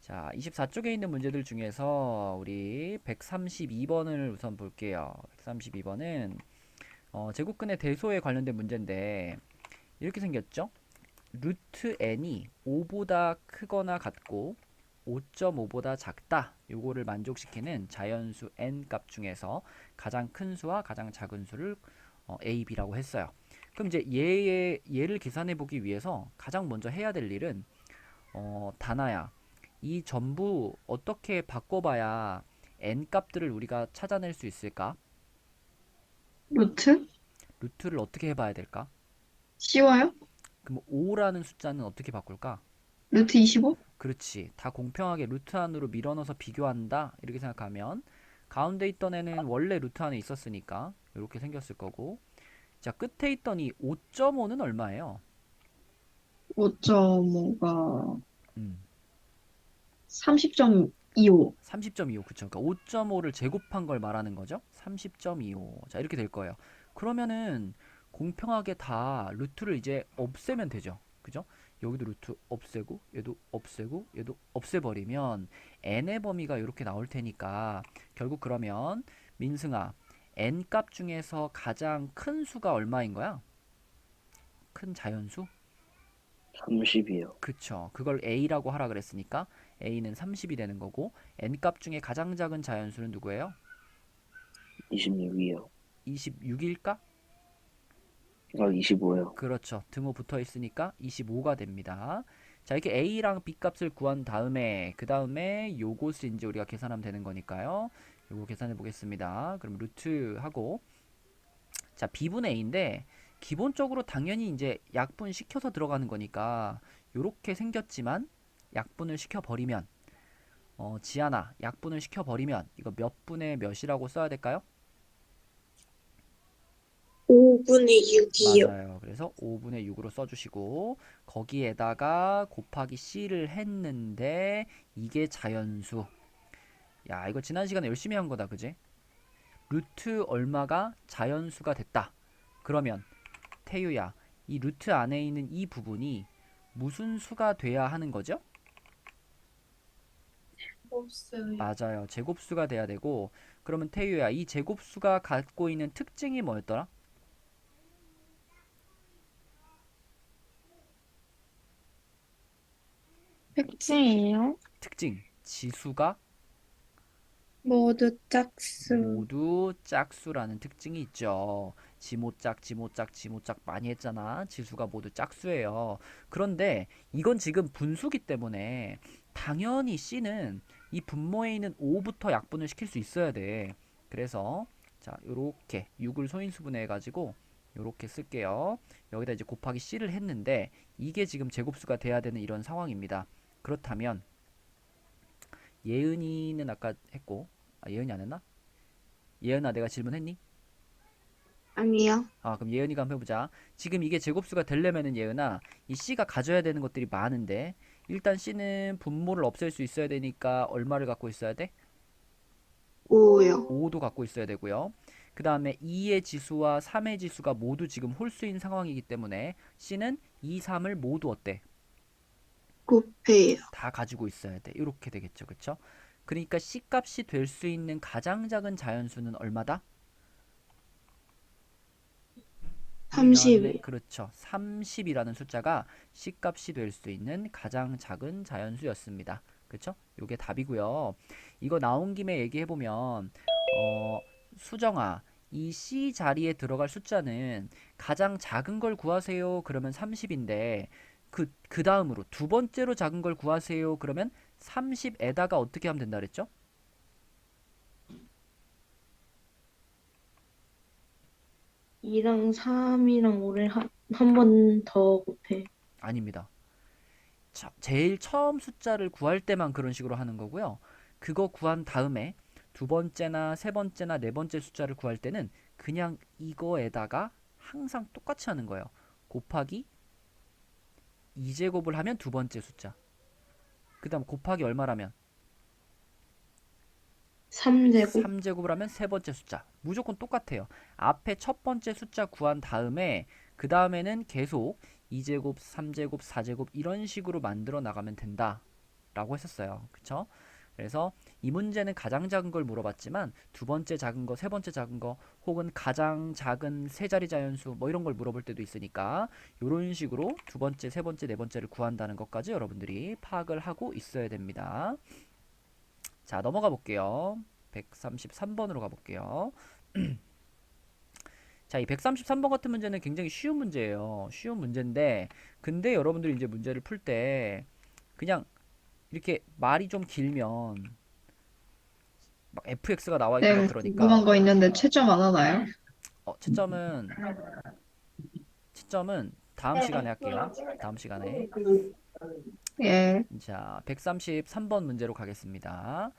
자, 24쪽에 있는 문제들 중에서 우리 132번을 우선 볼게요. 132번은 제곱근의 대소에 관련된 문제인데 이렇게 생겼죠? 루트 n이 5보다 크거나 같고 5.5보다 작다. 요거를 만족시키는 자연수 n 값 중에서 가장 큰 수와 가장 작은 수를 a, b라고 했어요. 그럼 이제 얘를 계산해 보기 위해서 가장 먼저 해야 될 일은 다나야, 이 전부 어떻게 바꿔봐야 n 값들을 우리가 찾아낼 수 있을까? 루트? 루트를 어떻게 해봐야 될까? 쉬워요? 그럼 5라는 숫자는 어떻게 바꿀까? 루트 25? 그렇지. 다 공평하게 루트 안으로 밀어넣어서 비교한다. 이렇게 생각하면 가운데 있던 애는 원래 루트 안에 있었으니까 이렇게 생겼을 거고. 자, 끝에 있던 이 5.5는 얼마예요? 5.5가 음, 30.25. 30.25. 그쵸. 그러니까 5.5를 제곱한 걸 말하는 거죠. 30.25. 자, 이렇게 될 거예요. 그러면은 공평하게 다 루트를 이제 없애면 되죠. 그죠? 여기도 루트 없애고 얘도 없애고 얘도 없애버리면 n의 범위가 이렇게 나올 테니까 결국 그러면 민승아, n 값 중에서 가장 큰 수가 얼마인 거야? 큰 자연수? 30이요. 그쵸. 그걸 a라고 하라 그랬으니까 a는 30이 되는 거고 n 값 중에 가장 작은 자연수는 누구예요? 26이요. 26일까? 아, 25요. 그렇죠. 등호 붙어 있으니까 25가 됩니다. 자, 이렇게 a랑 b 값을 구한 다음에 그 다음에 요것을 이제 우리가 계산하면 되는 거니까요. 요거 계산해 보겠습니다. 그럼 루트 하고, 자, b분의 a인데 기본적으로 당연히 이제 약분 시켜서 들어가는 거니까 요렇게 생겼지만 약분을 시켜 버리면 지하나 약분을 시켜 버리면 이거 몇 분의 몇이라고 써야 될까요? 5분의 6이요. 맞아요. 그래서 5분의 6으로 써주시고 거기에다가 곱하기 c를 했는데 이게 자연수. 야, 이거 지난 시간에 열심히 한 거다, 그지? 루트 얼마가 자연수가 됐다. 그러면 태유야, 이 루트 안에 있는 이 부분이 무슨 수가 돼야 하는 거죠? 없어요. 맞아요. 제곱수가 돼야 되고, 그러면 태유야, 이 제곱수가 갖고 있는 특징이 뭐였더라? 백증이에요? 특징. 지수가 모두 짝수. 모두 짝수라는 특징이 있죠. 지모짝, 지모짝, 지모짝 많이 했잖아. 지수가 모두 짝수예요. 그런데 이건 지금 분수기 때문에 당연히 C는 이 분모에 있는 5부터 약분을 시킬 수 있어야 돼. 그래서 자, 요렇게 6을 소인수분해 가지고 요렇게 쓸게요. 여기다 이제 곱하기 C를 했는데 이게 지금 제곱수가 돼야 되는 이런 상황입니다. 그렇다면 예은이는 아까 했고, 예은이 안 했나? 예은아, 내가 질문했니? 아니요. 아, 그럼 예은이가 한번 해보자. 지금 이게 제곱수가 되려면은 예은아, 이 C가 가져야 되는 것들이 많은데, 일단 C는 분모를 없앨 수 있어야 되니까 얼마를 갖고 있어야 돼? 5요. 5도 갖고 있어야 되고요. 그 다음에 2의 지수와 3의 지수가 모두 지금 홀수인 상황이기 때문에 C는 2, 3을 모두 어때? 곱해요. 다 가지고 있어야 돼. 이렇게 되겠죠. 그쵸? 그러니까 C 값이 될 수 있는 가장 작은 자연수는 얼마다? 여기 나왔네. 30이요. 그렇죠. 30이라는 숫자가 C값이 될 수 있는 가장 작은 자연수였습니다. 그렇죠? 요게 답이고요. 이거 나온 김에 얘기해보면 수정아, 이 C 자리에 들어갈 숫자는 가장 작은 걸 구하세요. 그러면 30인데 그 다음으로 두 번째로 작은 걸 구하세요. 그러면 30에다가 어떻게 하면 된다 그랬죠? 2랑 3이랑 5를 한 번 더 곱해. 아닙니다. 제일 처음 숫자를 구할 때만 그런 식으로 하는 거고요. 그거 구한 다음에 두 번째나 세 번째나 네 번째 숫자를 구할 때는 그냥 이거에다가 항상 똑같이 하는 거예요. 곱하기 2제곱을 하면 두 번째 숫자. 그 다음 곱하기 얼마라면 3제곱. 3제곱을 하면 세 번째 숫자. 무조건 똑같아요. 앞에 첫 번째 숫자 구한 다음에 그 다음에는 계속 2제곱, 3제곱, 4제곱 이런 식으로 만들어 나가면 된다. 라고 했었어요. 그쵸? 그래서 이 문제는 가장 작은 걸 물어봤지만 두 번째 작은 거, 세 번째 작은 거, 혹은 가장 작은 세 자리 자연수 뭐 이런 걸 물어볼 때도 있으니까 이런 식으로 두 번째, 세 번째, 네 번째를 구한다는 것까지 여러분들이 파악을 하고 있어야 됩니다. 자, 넘어가 볼게요. 133번으로 가볼게요. 자, 이 133번 같은 문제는 굉장히 쉬운 문제예요. 쉬운 문제인데, 근데 여러분들이 이제 문제를 풀 때, 그냥 이렇게 말이 좀 길면, 막 fx가 나와 있고 막 쌤, 그러니까, 궁금한 거 있는데 채점 안 하나요? 채점은 다음 시간에 할게요. 다음 시간에. 예. 자, 133번 문제로 가겠습니다.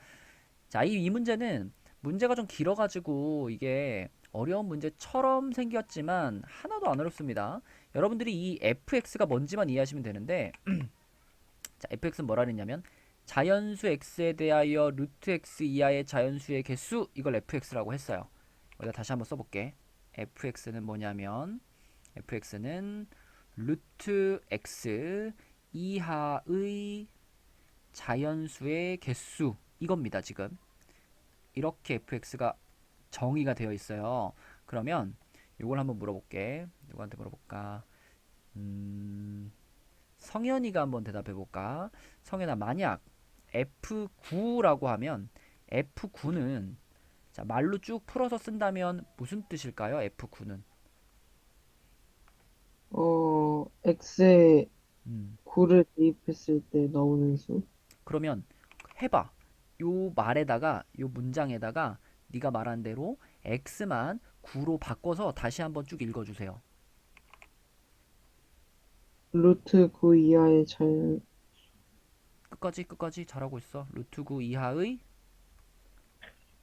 자, 이 문제는 문제가 좀 길어가지고 이게 어려운 문제처럼 생겼지만 하나도 안 어렵습니다. 여러분들이 이 fx가 뭔지만 이해하시면 되는데, 자, fx는 뭐라 그랬냐면 자연수 x에 대하여 루트 x 이하의 자연수의 개수, 이걸 fx라고 했어요. 여기다 다시 한번 써볼게. fx는 뭐냐면 fx는 루트 x 이하의 자연수의 개수, 이겁니다. 지금 이렇게 fx가 정의가 되어 있어요. 그러면 이걸 한번 물어볼게. 누구한테 물어볼까? 성현이가 한번 대답해 볼까? 성현아, 만약 F9라고 하면 F9는, 자, 말로 쭉 풀어서 쓴다면 무슨 뜻일까요? F9는. x에 음. 9를 대입했을 때 나오는 수? 그러면 해봐. 요 말에다가, 요 문장에다가 네가 말한 대로 x만 9로 바꿔서 다시 한번 쭉 읽어주세요. 루트 9 이하의 자연, 끝까지 잘하고 있어. 루트 9 이하의,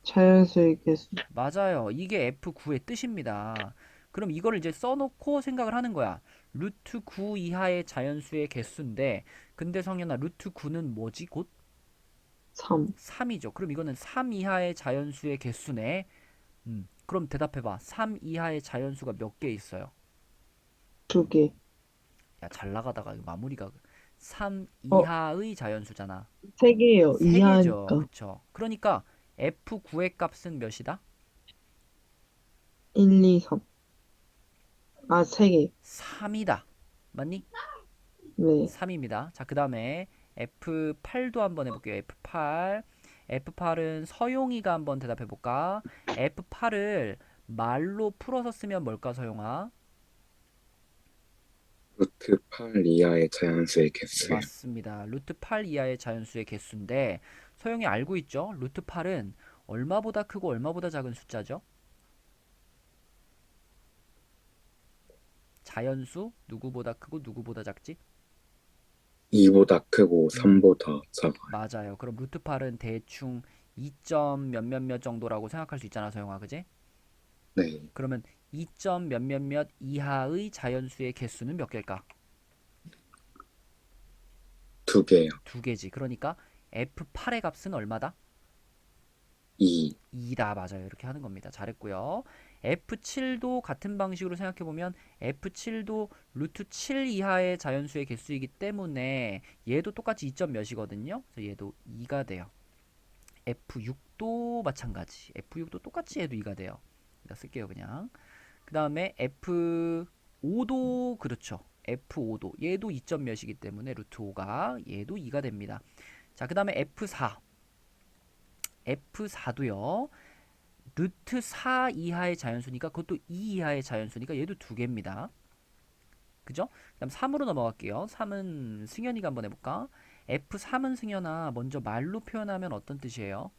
자연수의 개수. 맞아요. 이게 F9의 뜻입니다. 그럼 이거를 이제 써놓고 생각을 하는 거야. 루트 9 이하의 자연수의 개수인데, 근데 성현아, 루트 9는 뭐지? 곧 3. 3이죠. 그럼 이거는 3 이하의 자연수의 개수네. 그럼 대답해봐. 3 이하의 자연수가 몇 개 있어요? 2개. 야, 잘 나가다가 이거 마무리가 3 어, 이하의 자연수잖아. 3개예요. 3개죠. 이하니까. 그쵸? 그러니까 F9의 값은 몇이다? 1, 2, 3. 아, 3개. 3이다. 맞니? 네. 3입니다. 자, 그 다음에 F8도 한번 해볼게요. F8. F8은 서용이가 한번 대답해볼까? F8을 말로 풀어서 쓰면 뭘까, 서용아? 루트 8 이하의 자연수의 개수요. 맞습니다. 루트 8 이하의 자연수의 개수인데, 서용이 알고 있죠? 루트 8은 얼마보다 크고 얼마보다 작은 숫자죠? 자연수 누구보다 크고 누구보다 작지? 2보다 크고 음, 3보다 작아요. 맞아요. 그럼 루트 8은 대충 2점 몇몇몇 정도라고 생각할 수 있잖아, 서영아, 그지? 네, 그러면 2점 몇몇몇 이하의 자연수의 개수는 몇 개일까? 2개요. 두 개지. 그러니까 F8의 값은 얼마다? 2, 2다. 맞아요. 이렇게 하는 겁니다. 잘했고요. F7도 같은 방식으로 생각해보면 F7도 루트 7 이하의 자연수의 개수이기 때문에 얘도 똑같이 2점 몇이거든요. 그래서 얘도 2가 돼요. F6도 마찬가지. F6도 똑같이 얘도 2가 돼요. 일단 쓸게요, 그냥. 그 다음에 F5도 그렇죠. F5도 얘도 2점 몇이기 때문에 루트 5가 얘도 2가 됩니다. 자, 그 다음에 F4. F4도요. 루트 4 이하의 자연수니까 그것도 2 이하의 자연수니까 얘도 두 개입니다. 그죠? 그다음 3으로 넘어갈게요. 3은 승현이가 한번 해볼까? F3은 승현아 먼저 말로 표현하면 어떤 뜻이에요?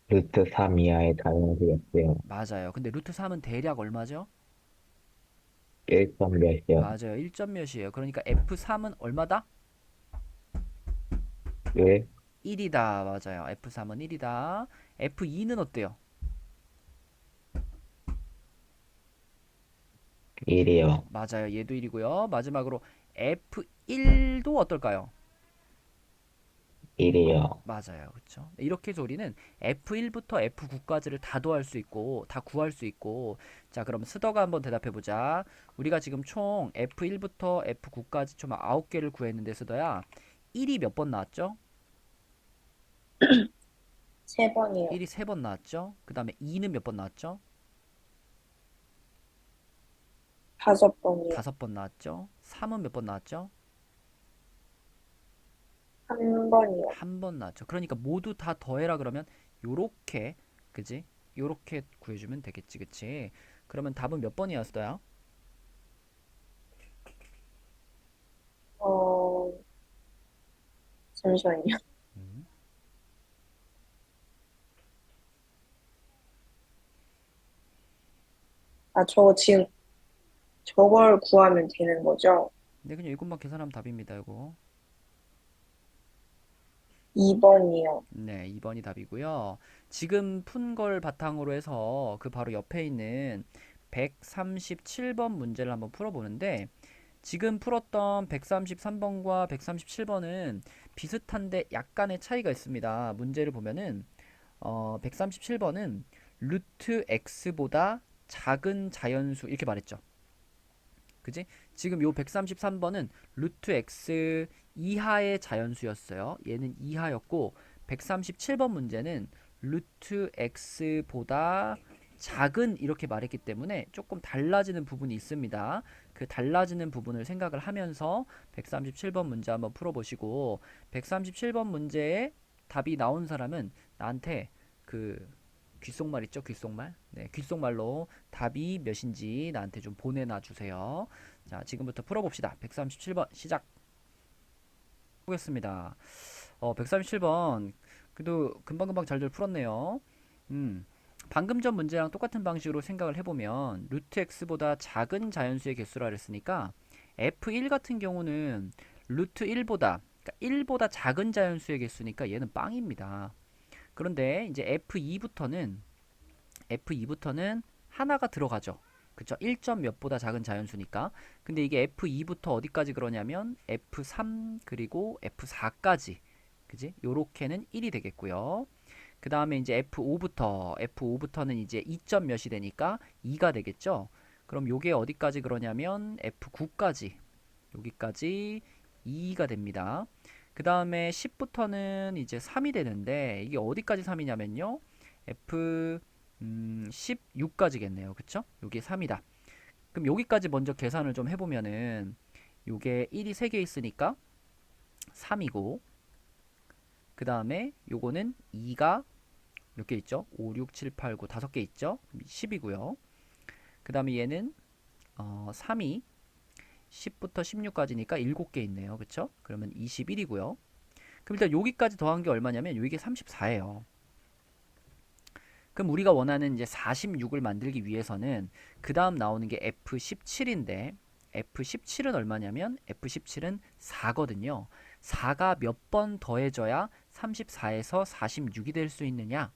루트 3 이하의 자연수였어요. 맞아요. 근데 루트 3은 대략 얼마죠? 1점 몇이요? 맞아요. 1점 몇이에요. 그러니까 F3은 얼마다? 1? 1이다. 맞아요. F3은 1이다. F2는 어때요? 1이요. 맞아요. 얘도 1이고요. 마지막으로 F1도 어떨까요? 1이요. 맞아요. 그렇죠. 이렇게 해서 우리는 F1부터 F9까지를 다 구할 수 있고 다 구할 수 있고, 자, 그럼 스더가 한번 대답해 보자. 우리가 지금 총 F1부터 F9까지 총 9개를 구했는데, 스더야, 1이 몇 번 나왔죠? 3번이요. 1이 3번 나왔죠? 그 다음에 2는 몇 번 나왔죠? 5번이요. 5번 나왔죠? 3은 몇 번 나왔죠? 1번이요. 1번 나왔죠. 그러니까 모두 다 더해라 그러면 요렇게, 그지? 요렇게 구해주면 되겠지, 그치? 그러면 답은 몇 번이었어요? 잠시만요. 음. 저 지금 저걸 구하면 되는 거죠? 네, 그냥 이것만 계산하면 답입니다, 이거. 2번이요. 네, 2번이 답이고요. 지금 푼 걸 바탕으로 해서 그 바로 옆에 있는 137번 문제를 한번 풀어보는데, 지금 풀었던 133번과 137번은 비슷한데 약간의 차이가 있습니다. 문제를 보면은 137번은 루트 x보다 작은 자연수 이렇게 말했죠. 그지? 지금 요 133번은 루트 x 이하의 자연수였어요. 얘는 이하였고 137번 문제는 루트 x보다 작은 이렇게 말했기 때문에 조금 달라지는 부분이 있습니다. 그 달라지는 부분을 생각을 하면서 137번 문제 한번 풀어보시고 137번 문제에 답이 나온 사람은 나한테 그 귓속말 있죠? 귓속말. 네, 귓속말로 답이 몇인지 나한테 좀 보내놔 주세요. 자, 지금부터 풀어봅시다. 137번 시작. 보겠습니다. 137번 그래도 금방금방 잘들 풀었네요. 방금 전 문제랑 똑같은 방식으로 생각을 해보면 루트 x보다 작은 자연수의 개수라 그랬으니까 f1 같은 경우는 루트 1보다 그러니까 1보다 작은 자연수의 개수니까 얘는 빵입니다. 그런데 이제 F2부터는 하나가 들어가죠. 그쵸? 1점 몇보다 작은 자연수니까. 근데 이게 F2부터 어디까지 그러냐면 F3 그리고 F4까지. 그지? 요렇게는 1이 되겠고요. 그 다음에 이제 F5부터는 이제 2점 몇이 되니까 2가 되겠죠. 그럼 요게 어디까지 그러냐면 F9까지. 여기까지 2가 됩니다. 그 다음에 10부터는 이제 3이 되는데 이게 어디까지 3이냐면요. F16까지겠네요. 그쵸? 요게 3이다. 그럼 여기까지 먼저 계산을 좀 해보면은 요게 1이 3개 있으니까 3이고 그 다음에 요거는 2가 몇 개 있죠? 5, 6, 7, 8, 9 5개 있죠? 10이고요. 그 다음에 얘는 3이 10부터 16까지니까 7개 있네요. 그쵸? 그러면 21이고요. 그럼 일단 여기까지 더한 게 얼마냐면 이게 34예요. 그럼 우리가 원하는 이제 46을 만들기 위해서는 그 다음 나오는 게 F17인데 F17은 얼마냐면 F17은 4거든요. 4가 몇 번 더해져야 34에서 46이 될 수 있느냐?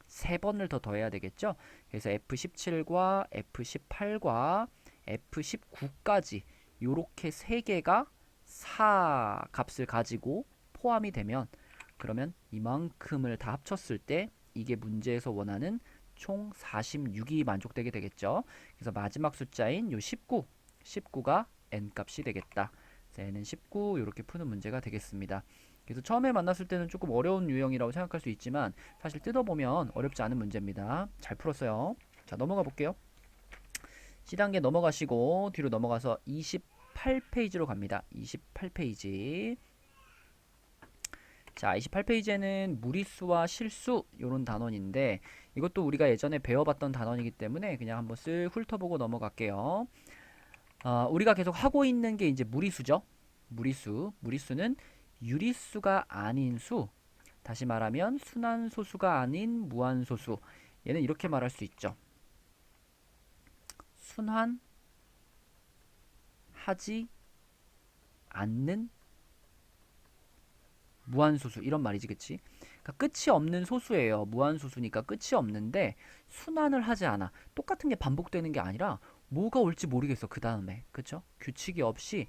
3번을 더 더해야 되겠죠? 그래서 F17과 F18과 F19까지 요렇게 3개가 4 값을 가지고 포함이 되면 그러면 이만큼을 다 합쳤을 때 이게 문제에서 원하는 총 46이 만족되게 되겠죠. 그래서 마지막 숫자인 요 19가 n값이 되겠다. n은 19 이렇게 푸는 문제가 되겠습니다. 그래서 처음에 만났을 때는 조금 어려운 유형이라고 생각할 수 있지만 사실 뜯어보면 어렵지 않은 문제입니다. 잘 풀었어요. 자, 넘어가 볼게요. C단계 넘어가시고 뒤로 넘어가서 28페이지로 갑니다. 28페이지. 자, 28페이지에는 무리수와 실수 요런 단원인데 이것도 우리가 예전에 배워봤던 단원이기 때문에 그냥 한번 쓱 훑어보고 넘어갈게요. 우리가 계속 하고 있는 게 이제 무리수죠. 무리수는 유리수가 아닌 수, 다시 말하면 순환소수가 아닌 무한소수. 얘는 이렇게 말할 수 있죠. 순환하지 않는 무한소수 이런 말이지, 그치? 그러니까 끝이 없는 소수예요. 무한소수니까 끝이 없는데 순환을 하지 않아. 똑같은 게 반복되는 게 아니라 뭐가 올지 모르겠어 그 다음에. 그쵸? 규칙이 없이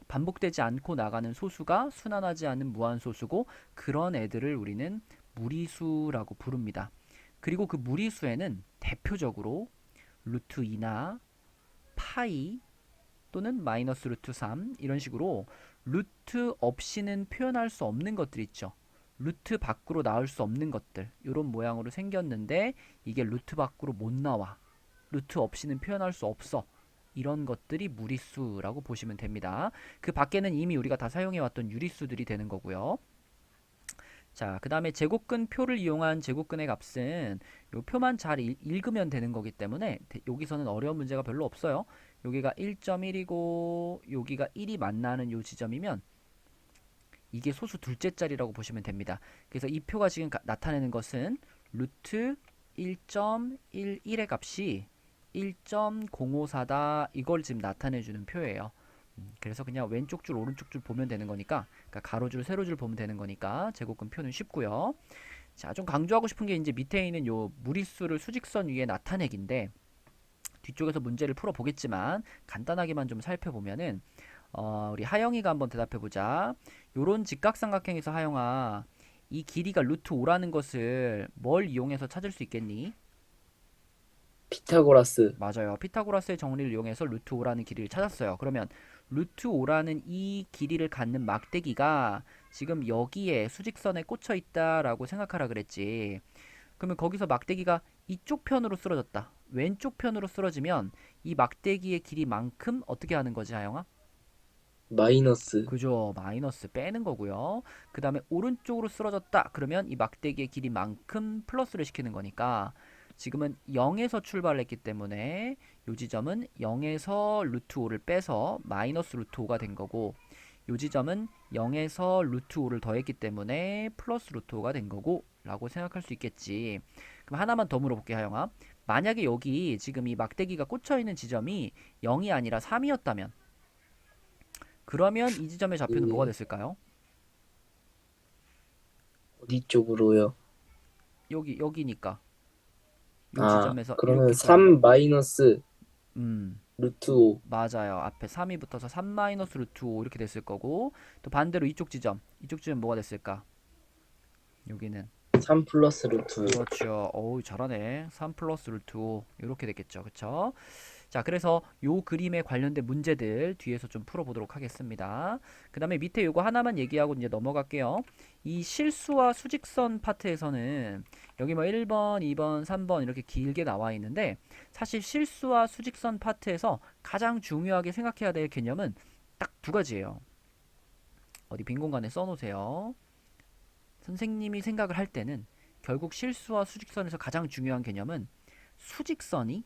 반복되지 않고 나가는 소수가 순환하지 않는 무한소수고 그런 애들을 우리는 무리수라고 부릅니다. 그리고 그 무리수에는 대표적으로 루트 2나 파이 또는 마이너스 루트 3 이런 식으로 루트 없이는 표현할 수 없는 것들 있죠. 루트 밖으로 나올 수 없는 것들. 이런 모양으로 생겼는데 이게 루트 밖으로 못 나와. 루트 없이는 표현할 수 없어. 이런 것들이 무리수라고 보시면 됩니다. 그 밖에는 이미 우리가 다 사용해왔던 유리수들이 되는 거고요. 자, 그 다음에 제곱근 표를 이용한 제곱근의 값은 요 표만 잘 읽으면 되는 거기 때문에 여기서는 어려운 문제가 별로 없어요. 여기가 1.1이고 여기가 1이 만나는 요 지점이면 이게 소수 둘째 자리라고 보시면 됩니다. 그래서 이 표가 지금 나타내는 것은 루트 1.11의 값이 1.054다. 이걸 지금 나타내주는 표예요. 그래서 그냥 왼쪽 줄 오른쪽 줄 보면 되는 거니까, 그러니까 가로줄 세로줄 보면 되는 거니까 제곱근 표는 쉽고요. 자, 좀 강조하고 싶은 게 이제 밑에 있는 요 무리수를 수직선 위에 나타내기인데, 뒤쪽에서 문제를 풀어 보겠지만 간단하게만 좀 살펴보면은 우리 하영이가 한번 대답해 보자. 요런 직각삼각형에서 하영아, 이 길이가 루트 5라는 것을 뭘 이용해서 찾을 수 있겠니? 피타고라스. 맞아요. 피타고라스의 정리를 이용해서 루트 5라는 길이를 찾았어요. 그러면 루트 5라는 이 길이를 갖는 막대기가 지금 여기에 수직선에 꽂혀 있다라고 생각하라 그랬지. 그러면 거기서 막대기가 이쪽 편으로 쓰러졌다. 왼쪽 편으로 쓰러지면 이 막대기의 길이만큼 어떻게 하는 거지, 하영아? 마이너스. 그죠. 마이너스 빼는 거고요. 그 다음에 오른쪽으로 쓰러졌다. 그러면 이 막대기의 길이만큼 플러스를 시키는 거니까 지금은 0에서 출발을 했기 때문에 요 지점은 0에서 루트 5를 빼서 마이너스 루트 5가 된 거고, 요 지점은 0에서 루트 5를 더했기 때문에 플러스 루트 5가 된 거고 라고 생각할 수 있겠지. 그럼 하나만 더 물어볼게, 하영아. 만약에 여기 지금 이 막대기가 꽂혀 있는 지점이 0이 아니라 3이었다면, 그러면 이 지점의 좌표는 뭐가 됐을까요? 어디 쪽으로요? 여기니까. 요 아, 지점에서 그러면 이렇게 3 마이너스 음, 루트 5. 맞아요. 앞에 3이 붙어서 3 마이너스 루트 5 이렇게 됐을 거고, 또 반대로 이쪽 지점 뭐가 됐을까? 여기는 3 플러스 루트 5. 그렇죠. 어우, 잘하네. 3 플러스 루트 5 이렇게 됐겠죠. 그쵸? 자, 그래서 요 그림에 관련된 문제들 뒤에서 좀 풀어보도록 하겠습니다. 그 다음에 밑에 요거 하나만 얘기하고 이제 넘어갈게요. 이 실수와 수직선 파트에서는 여기 뭐 1번, 2번, 3번 이렇게 길게 나와 있는데, 사실 실수와 수직선 파트에서 가장 중요하게 생각해야 될 개념은 딱 두 가지예요. 어디 빈 공간에 써놓으세요. 선생님이 생각을 할 때는 결국 실수와 수직선에서 가장 중요한 개념은 수직선이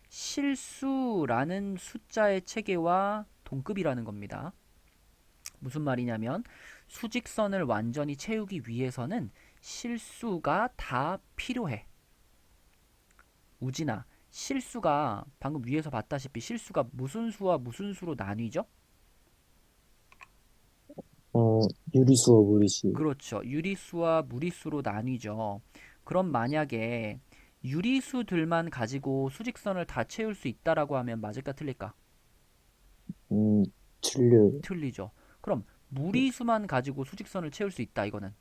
실수라는 숫자의 체계와 동급이라는 겁니다. 무슨 말이냐면 수직선을 완전히 채우기 위해서는 실수가 다 필요해. 우진아, 실수가 방금 위에서 봤다시피 실수가 무슨 수와 무슨 수로 나뉘죠? 유리수와 무리수. 그렇죠. 유리수와 무리수로 나뉘죠. 그럼 만약에 유리수들만 가지고 수직선을 다 채울 수 있다라고 하면 맞을까 틀릴까? 틀려요. 틀리죠. 그럼 무리수만 가지고 수직선을 채울 수 있다, 이거는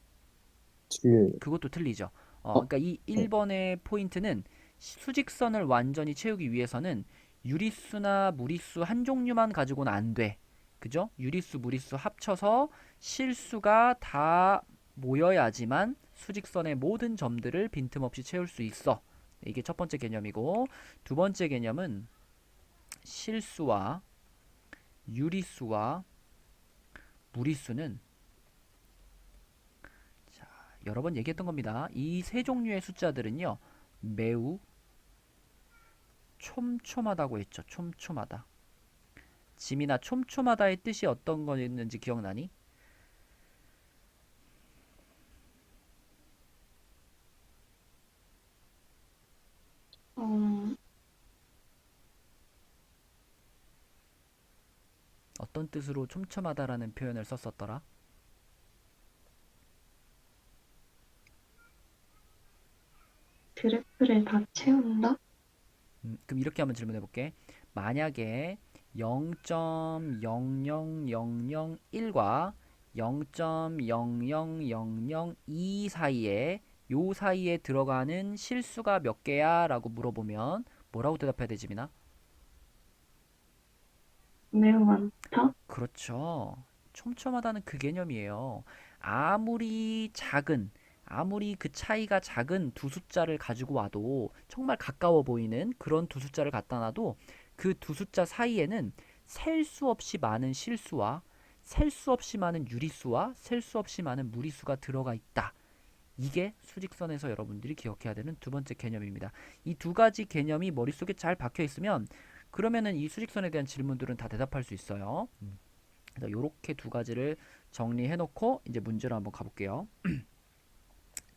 틀려요. 그것도 틀리죠. 어, 그러니까 이 1번의 포인트는 수직선을 완전히 채우기 위해서는 유리수나 무리수 한 종류만 가지고는 안 돼. 그죠? 유리수, 무리수 합쳐서 실수가 다 모여야지만 수직선의 모든 점들을 빈틈없이 채울 수 있어. 이게 첫 번째 개념이고, 두 번째 개념은 실수와 유리수와 무리수는 자, 여러 번 얘기했던 겁니다. 이 세 종류의 숫자들은요, 매우 촘촘하다고 했죠. 촘촘하다. 짐이나 촘촘하다의 뜻이 어떤 거였는지 기억나니? 어떤 뜻으로 촘촘하다라는 표현을 썼었더라? 그래프를 다 채운다? 그럼 이렇게 한번 질문해 볼게. 만약에 0.00001과 0.00002 사이에 요 사이에 들어가는 실수가 몇 개야? 라고 물어보면 뭐라고 대답해야 되지, 미나? 매우 많다? 그렇죠. 촘촘하다는 그 개념이에요. 아무리 그 차이가 작은 두 숫자를 가지고 와도 정말 가까워 보이는 그런 두 숫자를 갖다 놔도 그 두 숫자 사이에는 셀 수 없이 많은 실수와 셀 수 없이 많은 유리수와 셀 수 없이 많은 무리수가 들어가 있다. 이게 수직선에서 여러분들이 기억해야 되는 두 번째 개념입니다. 이 두 가지 개념이 머릿속에 잘 박혀 있으면 그러면은 이 수직선에 대한 질문들은 다 대답할 수 있어요. 그래서 이렇게 두 가지를 정리해 놓고 이제 문제로 한번 가볼게요.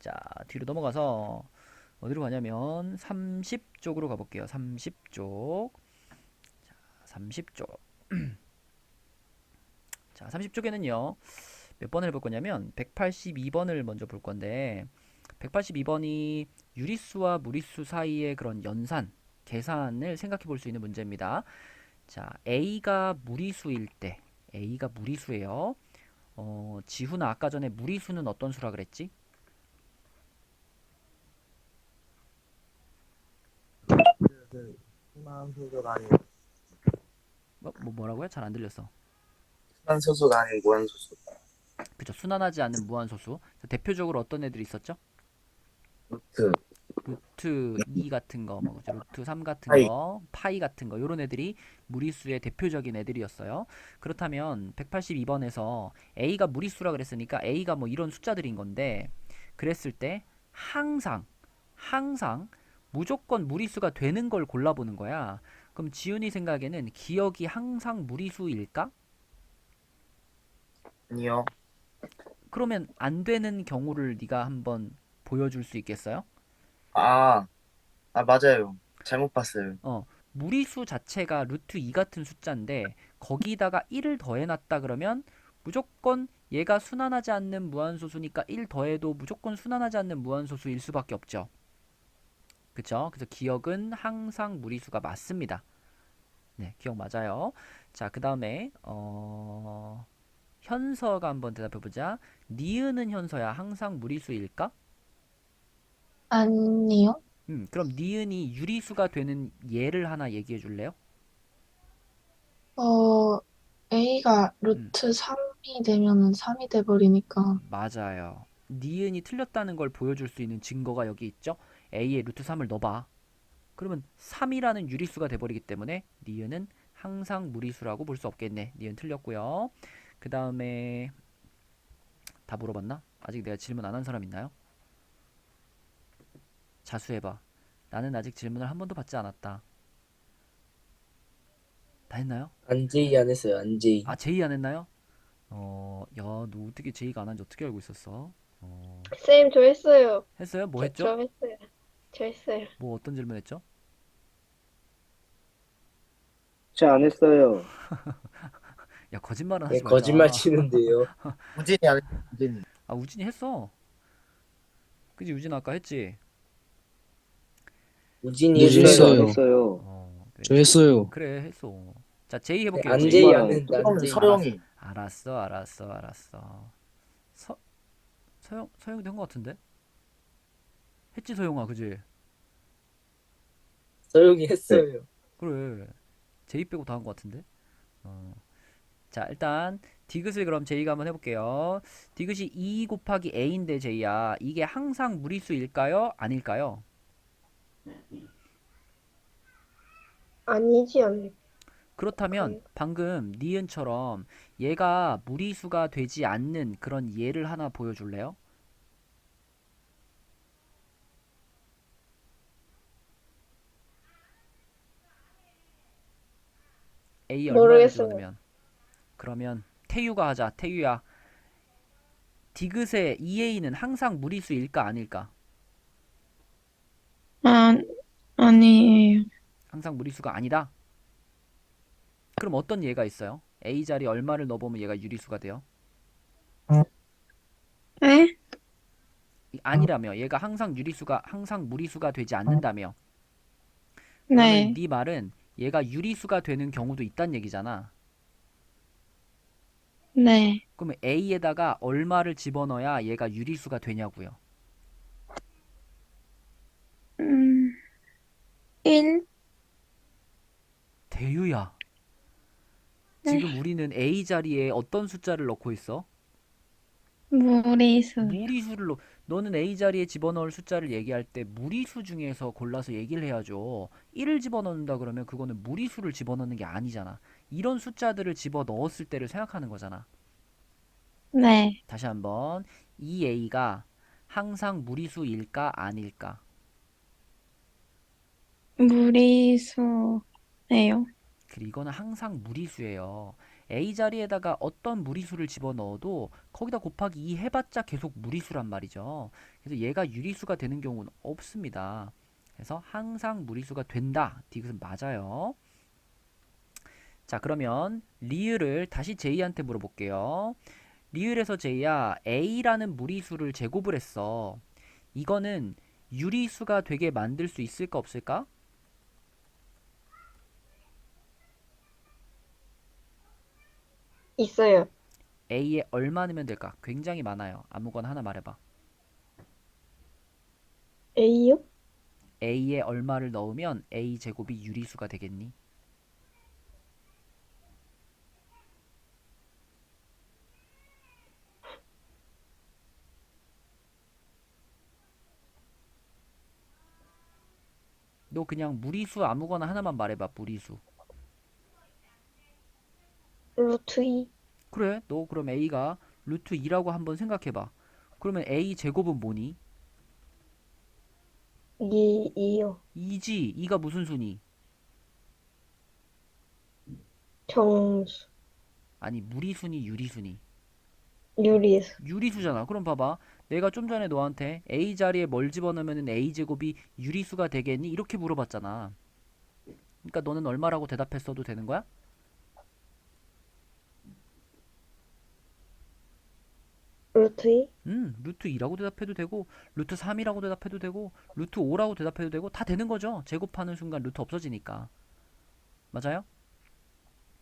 자, 뒤로 넘어가서 어디로 가냐면 30쪽으로 가볼게요. 30쪽. 자, 30쪽. 자, 30쪽에는요. 몇 번을 해볼 거냐면 182번을 먼저 볼 건데 182번이 유리수와 무리수 사이의 그런 연산, 계산을 생각해 볼 수 있는 문제입니다. 자, A가 무리수일 때 A가 무리수예요. 지훈아 아까 전에 무리수는 어떤 수라 그랬지? 순환소수가 아닌 뭐라고요? 잘 안 들렸어. 순환소수가 아닌 무한소수. 그쵸, 순환하지 않는 무한소수. 대표적으로 어떤 애들이 있었죠? 루트, 루트 2 같은 거, 뭐, 그죠? 루트 3 같은 파이. 거, 파이 같은 거, 요런 애들이 무리수의 대표적인 애들이었어요. 그렇다면 182번에서 A가 무리수라 그랬으니까 A가 뭐 이런 숫자들인 건데, 그랬을 때 항상 무조건 무리수가 되는 걸 골라보는 거야. 그럼 지훈이 생각에는 기억이 항상 무리수일까? 아니요. 그러면 안 되는 경우를 네가 한번 보여줄 수 있겠어요? 맞아요. 잘못 봤어요. 무리수 자체가 루트 2 같은 숫자인데 거기다가 1을 더해놨다 그러면 무조건 얘가 순환하지 않는 무한소수니까 1 더해도 무조건 순환하지 않는 무한소수일 수밖에 없죠. 그쵸? 그래서 기억은 항상 무리수가 맞습니다. 네, 기억 맞아요. 자, 그 다음에 현서가 한번 대답해보자. 니은은 현서야 항상 무리수일까? 아니요. 그럼 니은이 유리수가 되는 예를 하나 얘기해 줄래요? A가 음, 루트 3이 되면은 3이 돼버리니까. 맞아요. 니은이 틀렸다는 걸 보여줄 수 있는 증거가 여기 있죠? A에 루트 3을 넣어봐. 그러면 3이라는 유리수가 돼버리기 때문에 니은은 항상 무리수라고 볼 수 없겠네. 니은 틀렸고요. 그 다음에 다 물어봤나? 아직 내가 질문 안 한 사람 있나요? 자수해봐. 나는 아직 질문을 한 번도 받지 않았다. 다 했나요? 안제이 안 했어요. 안제이. 아, 제의 안 했나요? 야, 너 어떻게 제의가 안 한지 어떻게 알고 있었어? 쌤, 저 했어요. 했어요? 뭐 저, 했죠? 저 했어요. 저 했어요. 뭐 어떤 질문 했죠? 진짜 안 했어요. 야, 거짓말은 네, 하지 말자. 거짓말 치는데요. 우진이 안 했어요. 우진이. 아, 우진이 했어. 그지, 우진 아까 했지? 우진이 우진이 진짜 했어요. 안 했어요. 했어요. 그래. 저 했어요. 그래, 했어. 자, 제의 해볼게요, 안제이 제의. 안 했는데 안제이. 서영이. 알았어. 서영이도 한 것 같은데? 했지, 서영아, 그지? 서영이 했어요. 그래. 제이 빼고 다 한 것 같은데? 자, 일단 디귿을 그럼 제이가 한번 해볼게요. 디귿이 2 곱하기 a인데 제이야. 이게 항상 무리수일까요? 아닐까요? 아니지 않을까요? 그렇다면 방금 니은처럼 얘가 무리수가 되지 않는 그런 예를 하나 보여줄래요? A 얼마를 모르겠어요. 집어넣으면 그러면 태유가 하자. 태유야. 디귿의 2a는 항상 무리수일까 아닐까? 아니에요. 항상 무리수가 아니다. 그럼 어떤 예가 있어요? A 자리 얼마를 넣어보면 얘가 유리수가 돼요? 에? 아니라며. 얘가 항상 무리수가 되지 않는다며. 그러면 네. 네 말은 얘가 유리수가 되는 경우도 있단 얘기잖아. 네. 그러면 A에다가 얼마를 집어넣어야 얘가 유리수가 되냐고요. 1? 대유야. 지금 우리는 A 자리에 어떤 숫자를 넣고 있어? 무리수. 무리수를 너는 A 자리에 집어넣을 숫자를 얘기할 때 무리수 중에서 골라서 얘기를 해야죠. 1을 집어넣는다 그러면 그거는 무리수를 집어넣는 게 아니잖아. 이런 숫자들을 집어넣었을 때를 생각하는 거잖아. 네. 다시 한번 이 A가 항상 무리수일까 아닐까? 무리수예요. 그리고 이거는 항상 무리수예요. A 자리에다가 어떤 무리수를 집어넣어도 거기다 곱하기 2 해봤자 계속 무리수란 말이죠. 그래서 얘가 유리수가 되는 경우는 없습니다. 그래서 항상 무리수가 된다. 디귿은 맞아요. 자, 그러면 리을을 다시 제이한테 물어볼게요. 리을에서 제이야, A라는 무리수를 제곱을 했어. 이거는 유리수가 되게 만들 수 있을까 없을까? 있어요. A에 얼마 넣으면 될까? 굉장히 많아요. 아무거나 하나 말해봐. A요? A에 얼마를 넣으면 A 제곱이 유리수가 되겠니? 너 그냥 무리수 아무거나 하나만 말해봐. 무리수. 루트 2. 그래, 너 그럼 A가 루트 2라고 한번 생각해봐. 그러면 A 제곱은 뭐니? 2요. 2지. 2가 무슨 수니? 정수. 아니, 무리수니 유리수니? 유리수. 유리수잖아. 그럼 봐봐. 내가 좀 전에 너한테 A 자리에 뭘 집어넣으면 A 제곱이 유리수가 되겠니? 이렇게 물어봤잖아. 그러니까 너는 얼마라고 대답했어도 되는 거야? 루트 2? 루트 2라고 대답해도 되고, 루트 3이라고 대답해도 되고, 루트 5라고 대답해도 되고, 다 되는 거죠. 제곱하는 순간 루트 없어지니까. 맞아요?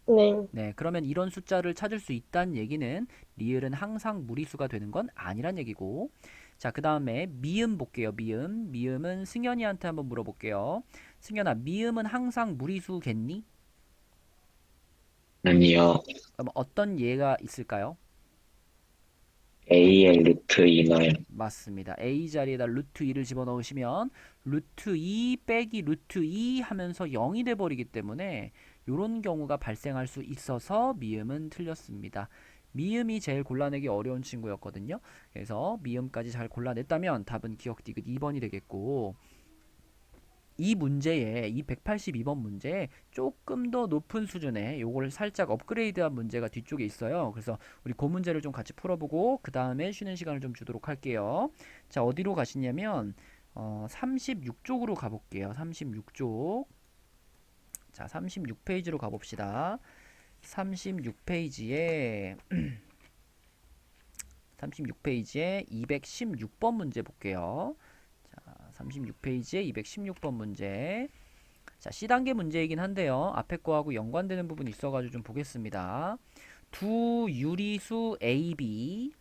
네. 네, 그러면 이런 숫자를 찾을 수 있다는 얘기는 리을은 항상 무리수가 되는 건 아니란 얘기고. 자, 그 다음에 미음 볼게요. 미음. 미음은 승현이한테 한번 물어볼게요. 승현아, 미음은 항상 무리수겠니? 아니요. 그럼 어떤 예가 있을까요? A의 루트 2나요. 맞습니다. A 자리에다 루트 2를 집어넣으시면 루트 2 빼기 루트 2 하면서 0이 돼버리기 때문에 이런 경우가 발생할 수 있어서 미음은 틀렸습니다. 미음이 제일 골라내기 어려운 친구였거든요. 그래서 미음까지 잘 골라냈다면 답은 기억 디귿 2번이 되겠고, 이 문제에 이 182번 문제에 조금 더 높은 수준의 요걸 살짝 업그레이드한 문제가 뒤쪽에 있어요. 그래서 우리 그 문제를 좀 같이 풀어보고 그 다음에 쉬는 시간을 좀 주도록 할게요. 자, 어디로 가시냐면 36쪽으로 가볼게요. 36쪽. 자, 36페이지로 가봅시다. 36페이지에 36페이지에 216번 문제 볼게요. 자, 36페이지에 216번 문제. 자, C단계 문제이긴 한데요. 앞에 거하고 연관되는 부분이 있어가지고 좀 보겠습니다. 두 유리수 AB.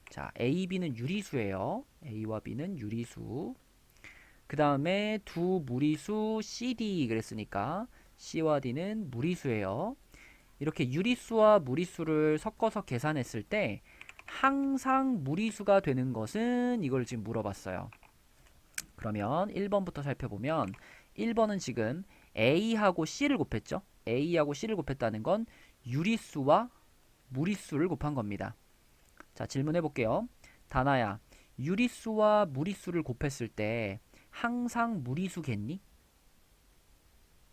자, AB는 유리수예요. A와 B는 유리수. 그 다음에 두 무리수 CD 그랬으니까 C와 D는 무리수예요. 이렇게 유리수와 무리수를 섞어서 계산했을 때 항상 무리수가 되는 것은 이걸 지금 물어봤어요. 그러면 1번부터 살펴보면 1번은 지금 A하고 C를 곱했죠. A하고 C를 곱했다는 건 유리수와 무리수를 곱한 겁니다. 자, 질문해 볼게요. 다나야, 유리수와 무리수를 곱했을 때 항상 무리수겠니?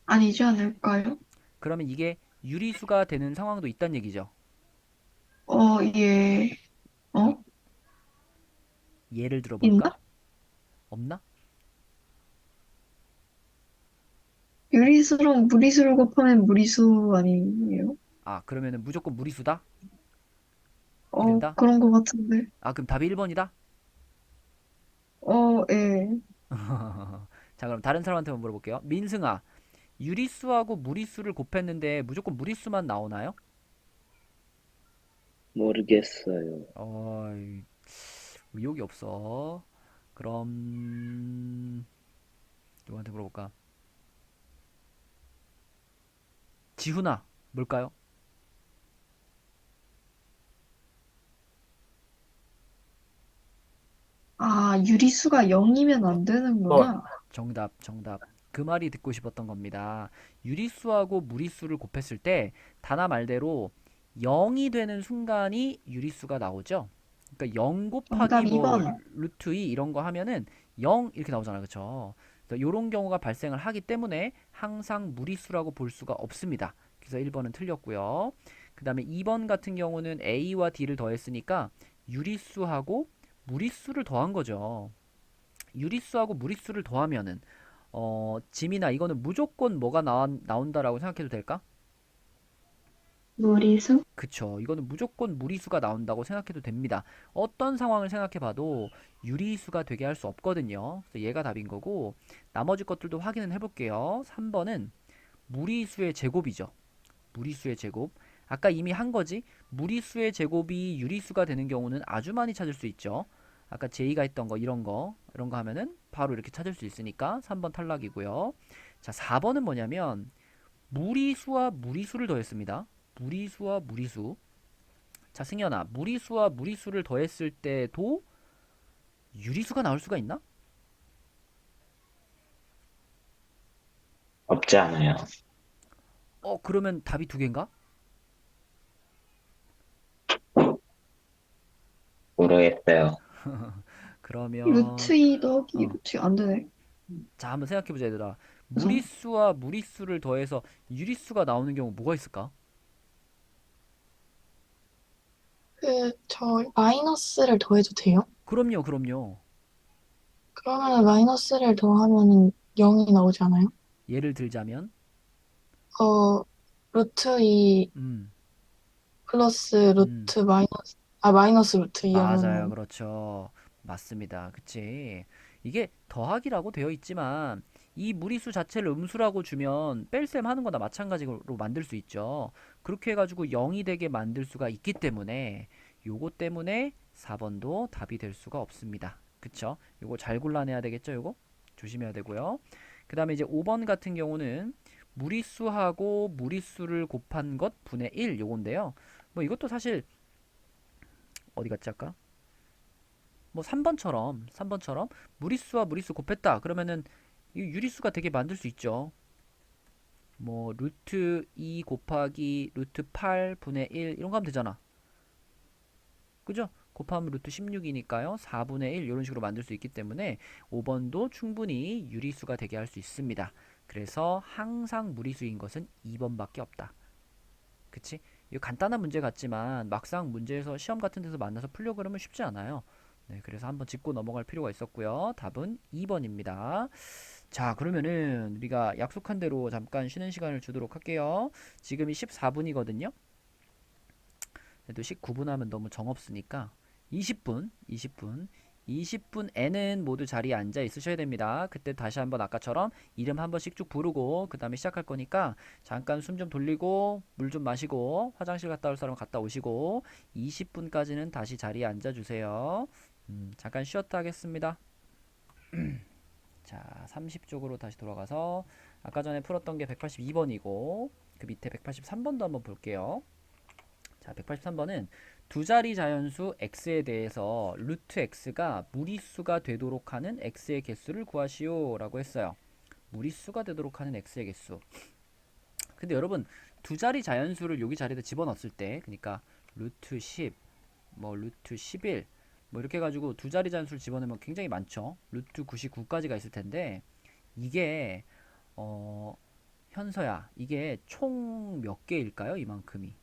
아니지 않을까요? 그러면 이게 유리수가 되는 상황도 있단 얘기죠. 예. 예를 들어볼까? 있나? 없나? 유리수랑 무리수를 곱하면 무리수 아니에요? 아, 그러면은 무조건 무리수다? 이렇게 된다? 그런 거 같은데. 아, 그럼 답이 1번이다? 예. 자, 그럼 다른 사람한테 한번 물어볼게요. 민승아, 유리수하고 무리수를 곱했는데 무조건 무리수만 나오나요? 모르겠어요. 의욕이 없어. 그럼 누구한테 물어볼까? 지훈아, 뭘까요? 아, 유리수가 0이면 안 되는구나. 정답, 정답. 그 말이 듣고 싶었던 겁니다. 유리수하고 무리수를 곱했을 때 단아 말대로 0이 되는 순간이 유리수가 나오죠. 그러니까 0 정답 곱하기 뭐 2번. 루트 2 이런 거 하면은 0 이렇게 나오잖아요. 그쵸? 이런 경우가 발생을 하기 때문에 항상 무리수라고 볼 수가 없습니다. 그래서 1번은 틀렸고요. 그 다음에 2번 같은 경우는 A와 D를 더했으니까 유리수하고 무리수를 더한 거죠. 유리수하고 무리수를 더하면은 지민아 이거는 무조건 뭐가 나온다라고 생각해도 될까? 무리수? 그쵸. 이거는 무조건 무리수가 나온다고 생각해도 됩니다. 어떤 상황을 생각해봐도 유리수가 되게 할 수 없거든요. 그래서 얘가 답인 거고 나머지 것들도 확인을 해볼게요. 3번은 무리수의 제곱이죠. 무리수의 제곱. 아까 이미 한 거지. 무리수의 제곱이 유리수가 되는 경우는 아주 많이 찾을 수 있죠. 아까 제이가 했던 거 이런 거 하면은 바로 이렇게 찾을 수 있으니까 3번 탈락이고요. 자, 4번은 뭐냐면 무리수와 무리수를 더했습니다. 무리수와 무리수. 자, 승현아, 무리수와 무리수를 더했을 때도 유리수가 나올 수가 있나? 없지 않아요. 그러면 답이 두 개인가? 모르겠어요. 그러면 루트 2 더하기 어, 루트 2 안 되네. 자, 한번 생각해보자, 얘들아. 그래서 무리수와 무리수를 더해서 유리수가 나오는 경우 뭐가 있을까? 저 마이너스를 더해도 돼요? 그럼요, 그럼요. 그러면 마이너스를 더하면 0이 나오지 않아요? 예를 들자면, 어, 루트 2 음, 플러스 음, 루트 마이너스, 마이너스 루트 맞아요, 2하면, 그렇죠. 맞습니다, 그치? 이게 더하기라고 되어 있지만 이 무리수 자체를 음수라고 주면 뺄셈 하는 거나 마찬가지로 만들 수 있죠. 그렇게 해가지고 0이 되게 만들 수가 있기 때문에 요거 때문에 4번도 답이 될 수가 없습니다. 그쵸? 요거 잘 골라내야 되겠죠, 요거? 조심해야 되고요. 그 다음에 이제 5번 같은 경우는 무리수하고 무리수를 곱한 것 분의 1 요건데요. 뭐 이것도 사실 어디 갔지 아까? 뭐 3번처럼 무리수와 무리수 곱했다. 그러면은 이 유리수가 되게 만들 수 있죠. 뭐 루트 2 곱하기 루트 8 분의 1 이런 거 하면 되잖아. 그죠? 곱하면 루트 16이니까요. 4분의 1 이런 식으로 만들 수 있기 때문에 5번도 충분히 유리수가 되게 할 수 있습니다. 그래서 항상 무리수인 것은 2번밖에 없다. 그치? 이거 간단한 문제 같지만 막상 문제에서 시험 같은 데서 만나서 풀려고 그러면 쉽지 않아요. 네, 그래서 한번 짚고 넘어갈 필요가 있었고요. 답은 2번입니다. 자, 그러면은 우리가 약속한 대로 잠깐 쉬는 시간을 주도록 할게요. 지금이 14분이거든요. 그래도 19분 하면 너무 정없으니까 20분에는 모두 자리에 앉아 있으셔야 됩니다. 그때 다시 한번 아까처럼 이름 한 번씩 쭉 부르고 그 다음에 시작할 거니까 잠깐 숨 좀 돌리고 물 좀 마시고 화장실 갔다 올 사람 갔다 오시고 20분까지는 다시 자리에 앉아 주세요. 잠깐 쉬었다 하겠습니다. 자, 30쪽으로 다시 돌아가서 아까 전에 풀었던 게 182번이고 그 밑에 183번도 한번 볼게요. 자, 183번은 두 자리 자연수 x에 대해서 루트 x가 무리수가 되도록 하는 x의 개수를 구하시오 라고 했어요. 무리수가 되도록 하는 x의 개수. 근데 여러분 두 자리 자연수를 여기 자리에다 집어넣었을 때 그러니까 루트 10, 뭐 루트 11 뭐 이렇게 해가지고 두 자리 자연수를 집어넣으면 굉장히 많죠. 루트 99까지가 있을 텐데 이게 현서야 이게 총 몇 개일까요? 이만큼이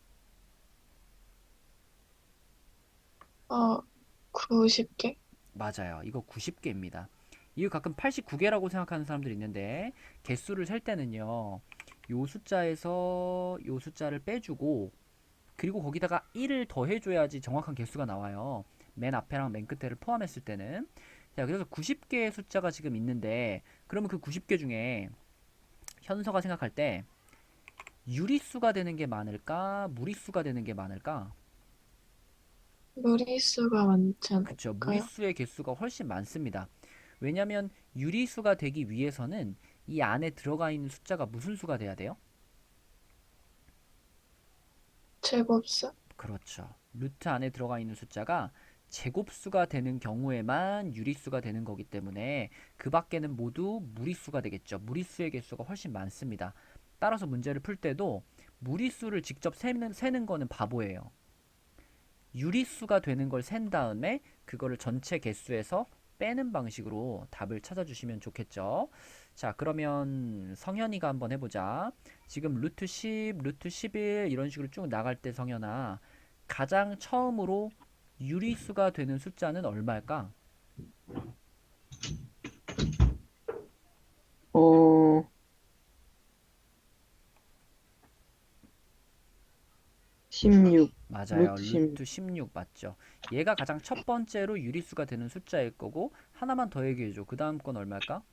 90개? 맞아요. 이거 90개입니다. 이거 가끔 89개라고 생각하는 사람들이 있는데 개수를 셀 때는요. 요 숫자에서 요 숫자를 빼주고 그리고 거기다가 1을 더해줘야지 정확한 개수가 나와요. 맨 앞에랑 맨 끝에를 포함했을 때는. 자, 그래서 90개의 숫자가 지금 있는데 그러면 그 90개 중에 현서가 생각할 때 유리수가 되는 게 많을까? 무리수가 되는 게 많을까? 무리수가 많지 그쵸. 않을까요? 무리수의 개수가 훨씬 많습니다. 왜냐면 유리수가 되기 위해서는 이 안에 들어가 있는 숫자가 무슨 수가 돼야 돼요? 제곱수? 그렇죠. 루트 안에 들어가 있는 숫자가 제곱수가 되는 경우에만 유리수가 되는 거기 때문에 그 밖에는 모두 무리수가 되겠죠. 무리수의 개수가 훨씬 많습니다. 따라서 문제를 풀 때도 무리수를 직접 세는 거는 바보예요. 유리수가 되는 걸 센 다음에 그거를 전체 개수에서 빼는 방식으로 답을 찾아주시면 좋겠죠. 자, 그러면 성현이가 한번 해보자. 지금 루트 10, 루트 11 이런 식으로 쭉 나갈 때 성현아, 가장 처음으로 유리수가 되는 숫자는 얼마일까? 어, 16. 맞아요. 루트 16. 루트 16 맞죠. 얘가 가장 첫 번째로 유리수가 되는 숫자일 거고, 하나만 더 얘기해줘. 그 다음 건 얼마일까?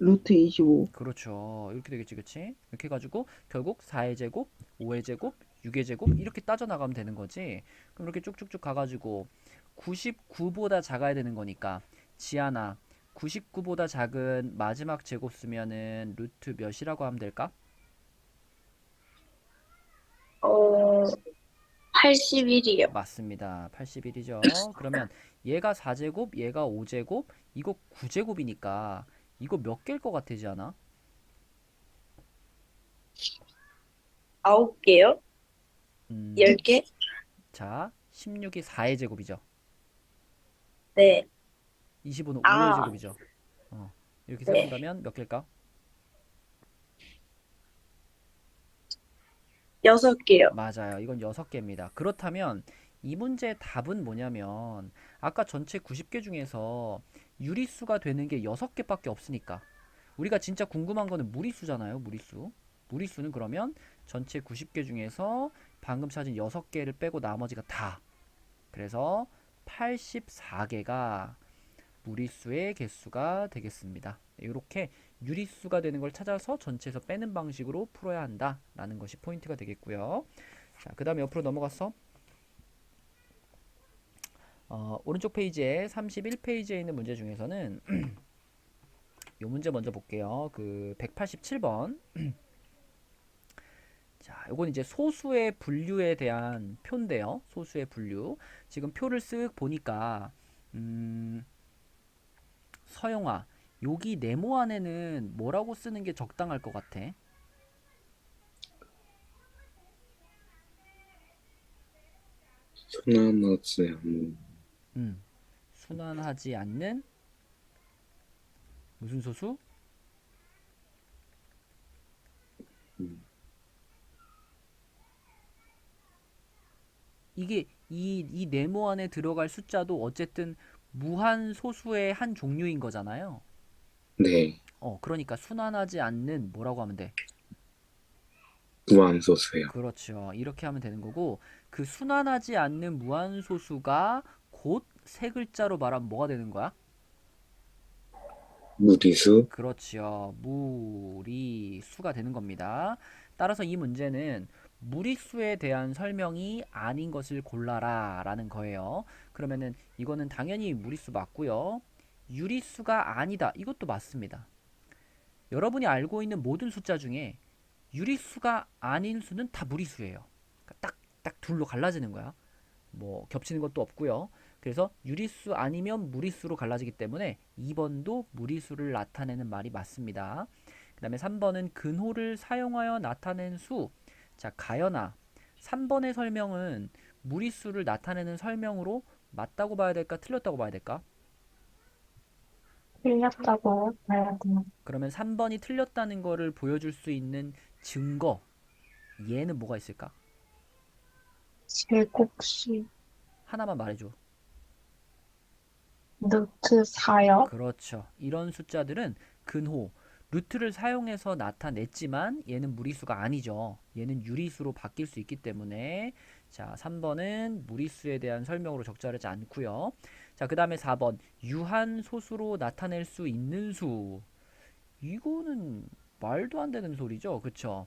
루트 25. 그렇죠. 이렇게 되겠지, 그치? 이렇게 해가지고 결국 4의 제곱, 5의 제곱, 6의 제곱 이렇게 따져나가면 되는 거지. 그럼 이렇게 쭉쭉쭉 가가지고 99보다 작아야 되는 거니까 지하나 99보다 작은 마지막 제곱 쓰면은 루트 몇이라고 하면 될까? 81이요. 맞습니다. 81이죠. 그러면 얘가 4제곱, 얘가 5제곱, 이거 9제곱이니까 이거 몇 개일 것 같지 않아? 9개요? 음, 10개? 자, 16이 4의 제곱이죠. 네. 25는 5의 아, 제곱이죠. 이렇게 네. 세본다면 몇 개일까? 6개요. 맞아요. 이건 6개입니다. 그렇다면 이 문제의 답은 뭐냐면 아까 전체 90개 중에서 유리수가 되는 게 6개밖에 없으니까 우리가 진짜 궁금한 거는 무리수잖아요. 무리수. 무리수는 그러면 전체 90개 중에서 방금 찾은 6개를 빼고 나머지가 다. 그래서 84개가 무리수의 개수가 되겠습니다. 이렇게 유리수가 되는 걸 찾아서 전체에서 빼는 방식으로 풀어야 한다라는 것이 포인트가 되겠고요. 자, 그 다음에 옆으로 넘어가서 오른쪽 페이지에 31페이지에 있는 문제 중에서는 이 문제 먼저 볼게요. 그 187번. 자, 요건 이제 소수의 분류에 대한 표인데요. 소수의 분류. 지금 표를 쓱 보니까 서영아, 여기 네모 안에는 뭐라고 쓰는 게 적당할 것 같아? 순환하지 않는 순환하지 않는 무슨 소수? 이게 이 네모 안에 들어갈 숫자도 어쨌든 무한 소수의 한 종류인 거잖아요. 네, 그러니까 순환하지 않는 뭐라고 하면 돼? 무한소수예요. 그렇죠. 이렇게 하면 되는 거고 그 순환하지 않는 무한소수가 곧 세 글자로 말하면 뭐가 되는 거야? 무리수, 그렇죠. 무리수가 되는 겁니다. 따라서 이 문제는 무리수에 대한 설명이 아닌 것을 골라라 라는 거예요. 그러면은 이거는 당연히 무리수 맞고요. 유리수가 아니다. 이것도 맞습니다. 여러분이 알고 있는 모든 숫자 중에 유리수가 아닌 수는 다 무리수예요. 그러니까 딱 둘로 갈라지는 거야. 뭐 겹치는 것도 없고요. 그래서 유리수 아니면 무리수로 갈라지기 때문에 2번도 무리수를 나타내는 말이 맞습니다. 그 다음에 3번은 근호를 사용하여 나타낸 수. 자, 가연아, 3번의 설명은 무리수를 나타내는 설명으로 맞다고 봐야 될까 틀렸다고 봐야 될까? 틀렸다고 봐야 돼요. 그러면 3번이 틀렸다는 거를 보여줄 수 있는 증거, 얘는 뭐가 있을까? 제곱수 하나만 말해줘. 루트 4요. 그렇죠. 이런 숫자들은 근호, 루트를 사용해서 나타냈지만 얘는 무리수가 아니죠. 얘는 유리수로 바뀔 수 있기 때문에 자, 3번은 무리수에 대한 설명으로 적절하지 않고요. 자, 그 다음에 4번 유한소수로 나타낼 수 있는 수. 이거는 말도 안 되는 소리죠. 그쵸?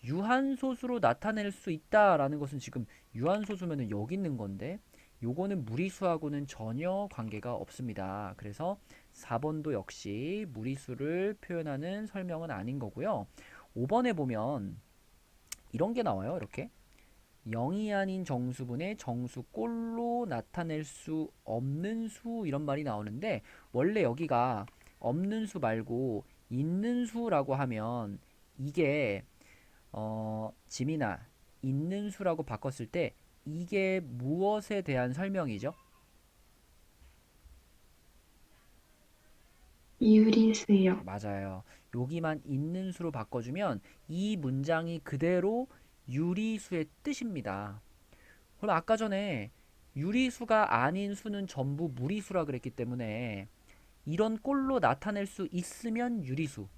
유한소수로 나타낼 수 있다라는 것은 지금 유한소수면은 여기 있는 건데 요거는 무리수하고는 전혀 관계가 없습니다. 그래서 4번도 역시 무리수를 표현하는 설명은 아닌 거고요. 5번에 보면 이런 게 나와요. 이렇게 0이 아닌 정수분의 정수꼴로 나타낼 수 없는 수 이런 말이 나오는데 원래 여기가 없는 수 말고 있는 수라고 하면 이게 지민아 있는 수라고 바꿨을 때 이게 무엇에 대한 설명이죠? 유리수요. 맞아요. 여기만 있는 수로 바꿔주면 이 문장이 그대로 유리수의 뜻입니다. 그럼 아까 전에 유리수가 아닌 수는 전부 무리수라 그랬기 때문에 이런 꼴로 나타낼 수 있으면 유리수,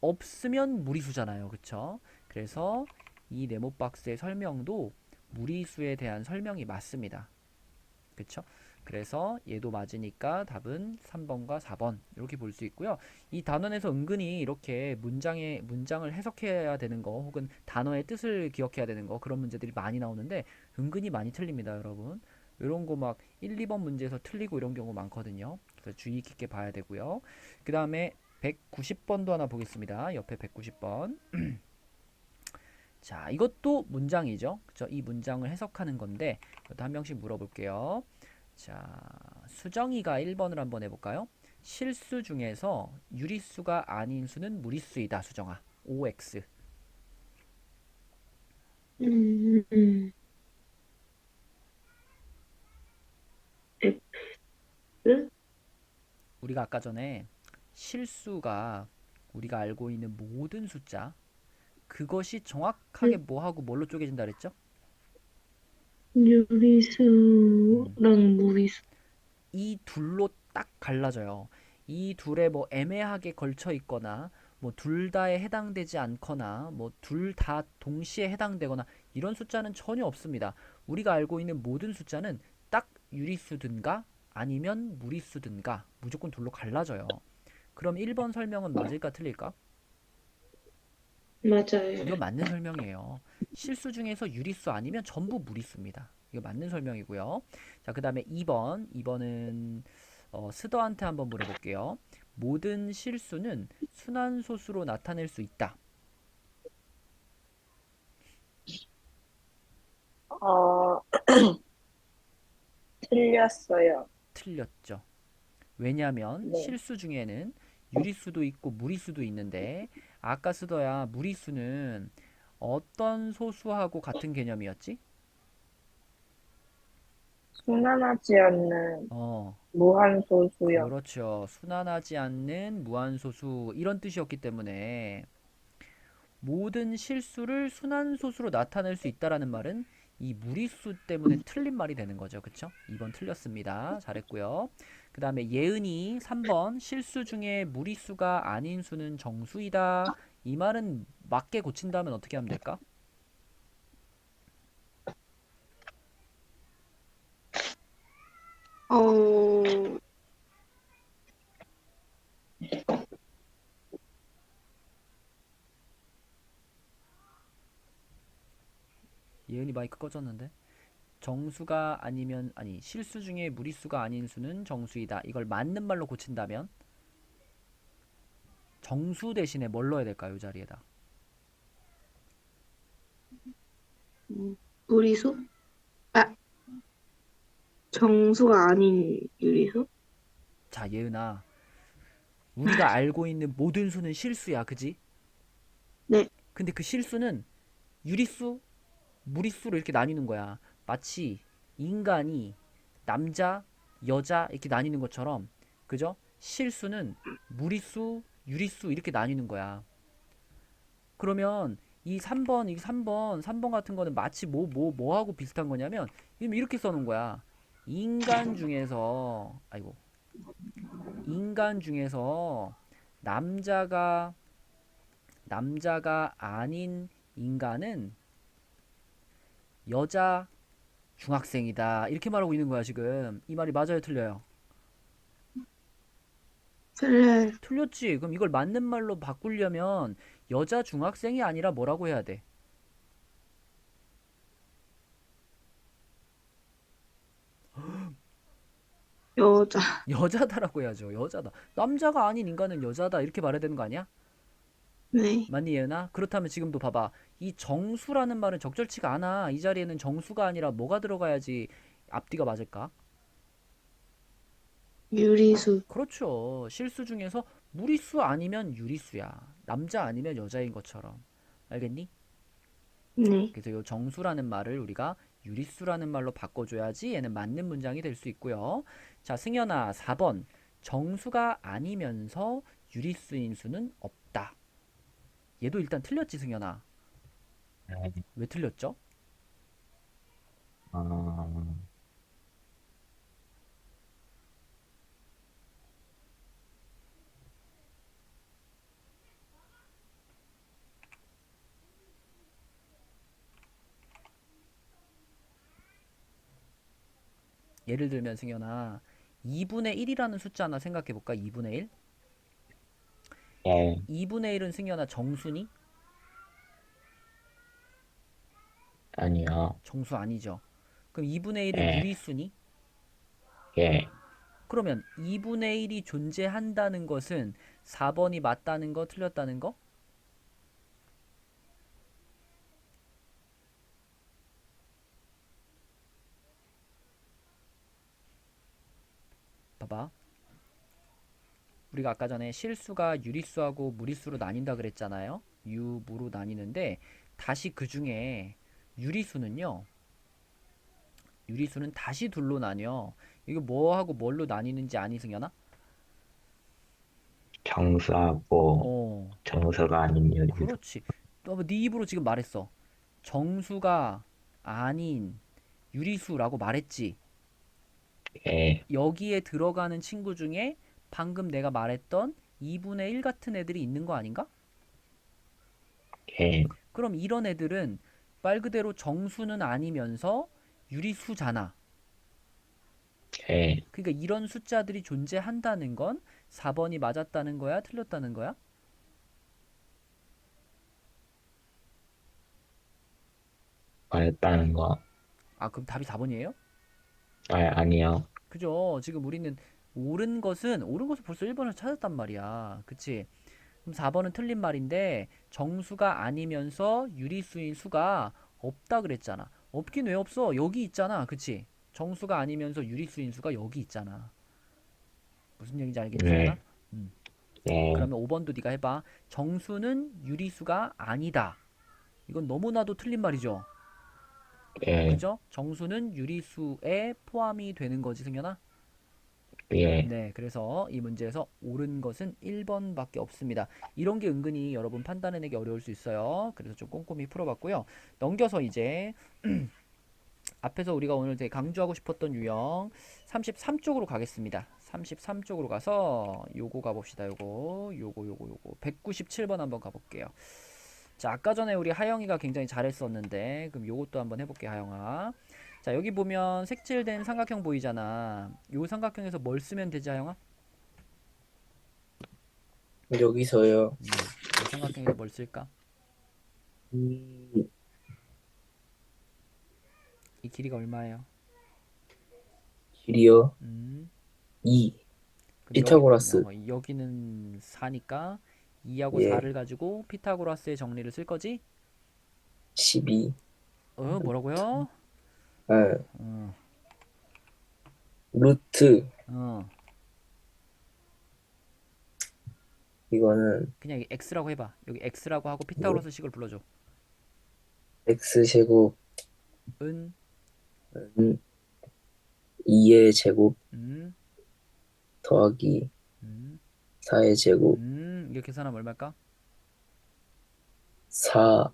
없으면 무리수잖아요. 그쵸? 그래서 이 네모 박스의 설명도 무리수에 대한 설명이 맞습니다. 그쵸? 그래서 얘도 맞으니까 답은 3번과 4번 이렇게 볼 수 있고요. 이 단원에서 은근히 이렇게 문장을 해석해야 되는 거 혹은 단어의 뜻을 기억해야 되는 거 그런 문제들이 많이 나오는데 은근히 많이 틀립니다, 여러분. 이런 거 막 1, 2번 문제에서 틀리고 이런 경우 많거든요. 그래서 주의 깊게 봐야 되고요. 그 다음에 190번도 하나 보겠습니다. 옆에 190번. 자, 이것도 문장이죠. 그쵸? 이 문장을 해석하는 건데 이것도 한 명씩 물어볼게요. 자, 수정이가 1번을 한번 해볼까요? 실수 중에서 유리수가 아닌 수는 무리수이다. 수정아. OX. 음, 음. X? 우리가 아까 전에 실수가 우리가 알고 있는 모든 숫자 그것이 정확하게 뭐하고 뭘로 쪼개진다 그랬죠? 유리수랑 무리수. 이 둘로 딱 갈라져요. 이 둘에 뭐 애매하게 걸쳐 있거나 뭐 둘 다에 해당되지 않거나 뭐 둘 다 동시에 해당되거나 이런 숫자는 전혀 없습니다. 우리가 알고 있는 모든 숫자는 딱 유리수든가 아니면 무리수든가 무조건 둘로 갈라져요. 그럼 1번 설명은 맞을까 틀릴까? 맞아요. 이거 맞는 설명이에요. 실수 중에서 유리수 아니면 전부 무리수입니다. 이거 맞는 설명이고요. 자, 그 다음에 2번. 2번은 스더한테 한번 물어볼게요. 모든 실수는 순환소수로 나타낼 수 있다. 어, 틀렸어요. 틀렸죠. 왜냐하면 네. 실수 중에는 유리수도 있고 무리수도 있는데 아까 스더야 무리수는 어떤 소수하고 같은 개념이었지? 순환하지 않는 어, 무한소수요. 그렇죠. 순환하지 않는 무한소수 이런 뜻이었기 때문에 모든 실수를 순환소수로 나타낼 수 있다라는 말은 이 무리수 때문에 틀린 말이 되는 거죠. 그쵸? 2번 틀렸습니다. 잘했고요. 그 다음에 예은이 3번 실수 중에 무리수가 아닌 수는 정수이다. 이 말은 맞게 고친다면 어떻게 하면 될까? 어, 예은이 마이크 꺼졌는데? 정수가 아니면 아니 실수 중에 무리수가 아닌 수는 정수이다. 이걸 맞는 말로 고친다면 정수 대신에 뭘 넣어야 될까요? 이 자리에다. 무리수? 아, 정수가 아닌 유리수? 자, 예은아. 우리가 알고 있는 모든 수는 실수야. 그지? 네. 근데 그 실수는 유리수, 무리수로 이렇게 나뉘는 거야. 마치 인간이 남자, 여자 이렇게 나뉘는 것처럼 그죠? 실수는 무리수, 유리수 이렇게 나뉘는 거야. 그러면 이 3번 같은 거는 마치 뭐하고 비슷한 거냐면 이렇게 써놓은 거야. 인간 중에서 아이고 인간 중에서 남자가 아닌 인간은 여자 중학생이다. 이렇게 말하고 있는 거야, 지금. 이 말이 맞아요, 틀려요? 틀려요. 틀렸지. 그럼 이걸 맞는 말로 바꾸려면 여자 중학생이 아니라 뭐라고 해야 돼? 여자. 여자다라고 해야죠. 여자다. 남자가 아닌 인간은 여자다. 이렇게 말해야 되는 거 아니야? 네. 맞니, 예은아? 그렇다면 지금도 봐봐. 이 정수라는 말은 적절치가 않아. 이 자리에는 정수가 아니라 뭐가 들어가야지 앞뒤가 맞을까? 유리수. 그렇죠. 실수 중에서 무리수 아니면 유리수야. 남자 아니면 여자인 것처럼. 알겠니? 네. 그래서 이 정수라는 말을 우리가 유리수라는 말로 바꿔줘야지 얘는 맞는 문장이 될 수 있고요. 자, 승현아, 4번. 정수가 아니면서 유리수인 수는 없다. 얘도 일단 틀렸지, 승현아. 네. 왜 틀렸죠? 어, 예를 들면 승현아, 2분의 1이라는 숫자 하나 생각해 볼까? 2분의 1? 예, 2분의 1은 승현아 정수니? 아니요. 정수 아니죠. 그럼 2분의 1은 예, 유리수니? 예, 그러면 2분의 1이 존재한다는 것은 4번이 맞다는 거, 틀렸다는 거? 봐봐. 우리가 아까 전에 실수가 유리수하고 무리수로 나뉜다 그랬잖아요. 유, 무로 나뉘는데 다시 그 중에 유리수는요. 유리수는 다시 둘로 나뉘어. 이거 뭐하고 뭘로 나뉘는지 아니, 승현아? 정수하고 어, 정수가 아닌 유리수. 그렇지. 너 네 입으로 지금 말했어. 정수가 아닌 유리수라고 말했지. 예, 여기에 들어가는 친구 중에 방금 내가 말했던 2분의 1 같은 애들이 있는 거 아닌가? 예, 그럼 이런 애들은 말 그대로 정수는 아니면서 유리수잖아. 예, 그러니까 이런 숫자들이 존재한다는 건 4번이 맞았다는 거야? 틀렸다는 거야? 말했다는 거. 아, 그럼 답이 4번이에요? 아니요. 그죠? 지금 우리는 옳은 것을 벌써 1번을 찾았단 말이야. 그치? 그럼 4번은 틀린 말인데 정수가 아니면서 유리수인 수가 없다 그랬잖아. 없긴 왜 없어? 여기 있잖아. 그치? 정수가 아니면서 유리수인 수가 여기 있잖아. 무슨 얘기인지 알겠니, 승현아? 네, 음. 예, 그러면 5번도 네가 해봐. 정수는 유리수가 아니다. 이건 너무나도 틀린 말이죠. 예, 그죠? 정수는 유리수에 포함이 되는 거지, 승현아? 예, 네, 그래서 이 문제에서 옳은 것은 1번밖에 없습니다. 이런 게 은근히 여러분 판단해내기 어려울 수 있어요. 그래서 좀 꼼꼼히 풀어봤고요. 넘겨서 이제 앞에서 우리가 오늘 되게 강조하고 싶었던 유형 33쪽으로 가겠습니다. 33쪽으로 가서 요거 가봅시다. 요거 197번 한번 가볼게요. 자, 아까 전에 우리 하영이가 굉장히 잘했었는데 그럼 요것도 한번 해볼게, 하영아. 자, 여기 보면 색칠된 삼각형 보이잖아. 요 삼각형에서 뭘 쓰면 되지, 하영아? 여기서요. 요 삼각형에서 뭘 쓸까? 음, 이 길이가 얼마예요? 길이요. 2. 그럼 피타고라스. 여기는 4니까 2하고 예. 4를 가지고 피타고라스의 정리를 쓸 거지? 12. 뭐라고요? 아, 어, 루트. 어. 이거는 그냥 x라고 해봐. 여기 x라고 하고 피타고라스 식을 불러줘. x제곱 은, 2의 제곱 음, 더하기 음, 4의 제곱 이렇게 계산하면 얼마일까? 4,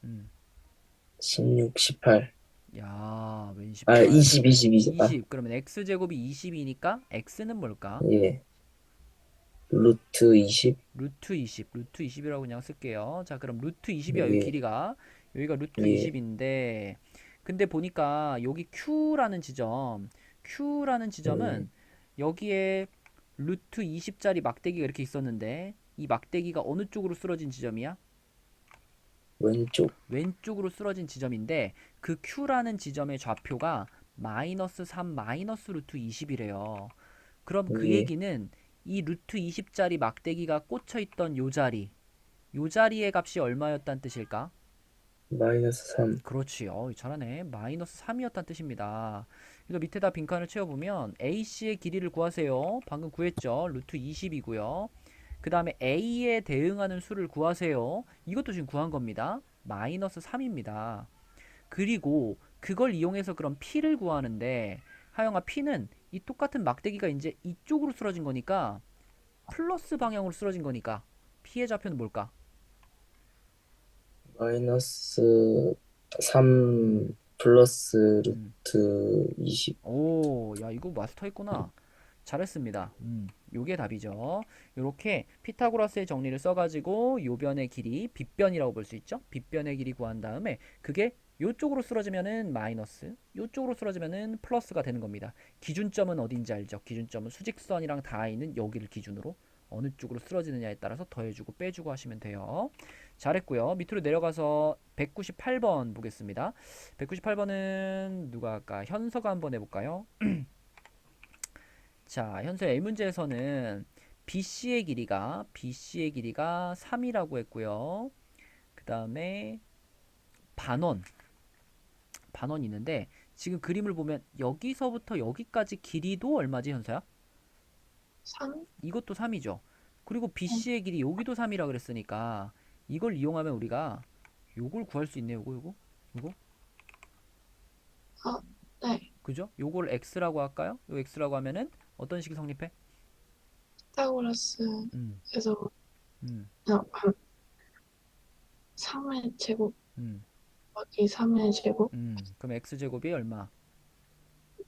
음. 16, 18. 야, 웬 18? 아, 20, 20, 20. 아, 20. 그러면 x제곱이 20이니까 x는 뭘까? 예. 루트 20. 루트 20. 루트 20이라고 그냥 쓸게요. 자, 그럼 루트 20이야, 여기 예. 길이가. 여기가 루트 예. 20인데, 근데 보니까 여기 Q라는 지점은 여기에 루트 20짜리 막대기가 이렇게 있었는데, 이 막대기가 어느 쪽으로 쓰러진 지점이야? 왼쪽. 왼쪽으로 쓰러진 지점인데, 그 Q라는 지점의 좌표가 마이너스 3 마이너스 루트 20이래요. 그럼 그 예. 얘기는 이 루트 20짜리 막대기가 꽂혀있던 요 자리, 요 자리의 값이 얼마였단 뜻일까? 마이너스 3. 그렇지. 잘하네. 마이너스 3이었단 뜻입니다. 그래서 밑에다 빈칸을 채워보면 AC의 길이를 구하세요. 방금 구했죠. 루트 20이고요. 그 다음에 A에 대응하는 수를 구하세요. 이것도 지금 구한 겁니다. 마이너스 3입니다. 그리고 그걸 이용해서 그럼 P를 구하는데 하영아 P는 이 똑같은 막대기가 이제 이쪽으로 쓰러진 거니까 플러스 방향으로 쓰러진 거니까 P의 좌표는 뭘까? 마이너스 3 플러스 음. 루트 20. 오, 야, 이거 마스터했구나. 잘했습니다. 요게 답이죠. 요렇게 피타고라스의 정리를 써가지고 요변의 길이 빗변이라고 볼 수 있죠. 빗변의 길이 구한 다음에 그게 요쪽으로 쓰러지면은 마이너스, 요쪽으로 쓰러지면은 플러스가 되는 겁니다. 기준점은 어딘지 알죠? 기준점은 수직선이랑 닿아 있는 여기를 기준으로 어느 쪽으로 쓰러지느냐에 따라서 더해주고 빼주고 하시면 돼요. 잘했고요. 밑으로 내려가서 198번 보겠습니다. 198번은 누가 할까? 현서가 한번 해볼까요? 자, 현서 A 문제에서는 BC의 길이가 3이라고 했고요. 그 다음에 반원이 있는데 지금 그림을 보면 여기서부터 여기까지 길이도 얼마지, 현서야? 3? 이것도 3이죠. 그리고 BC의 길이 여기도 3이라 그랬으니까 이걸 이용하면 우리가 요걸 구할 수 있네. 요거. 네. 그죠? 요걸 x라고 할까요? 요 x라고 하면은 어떤 식이 성립해? 피타고라스에서 음, 음, 3의 제곱 음, 더하기 3의 제곱 그럼 x제곱이 얼마?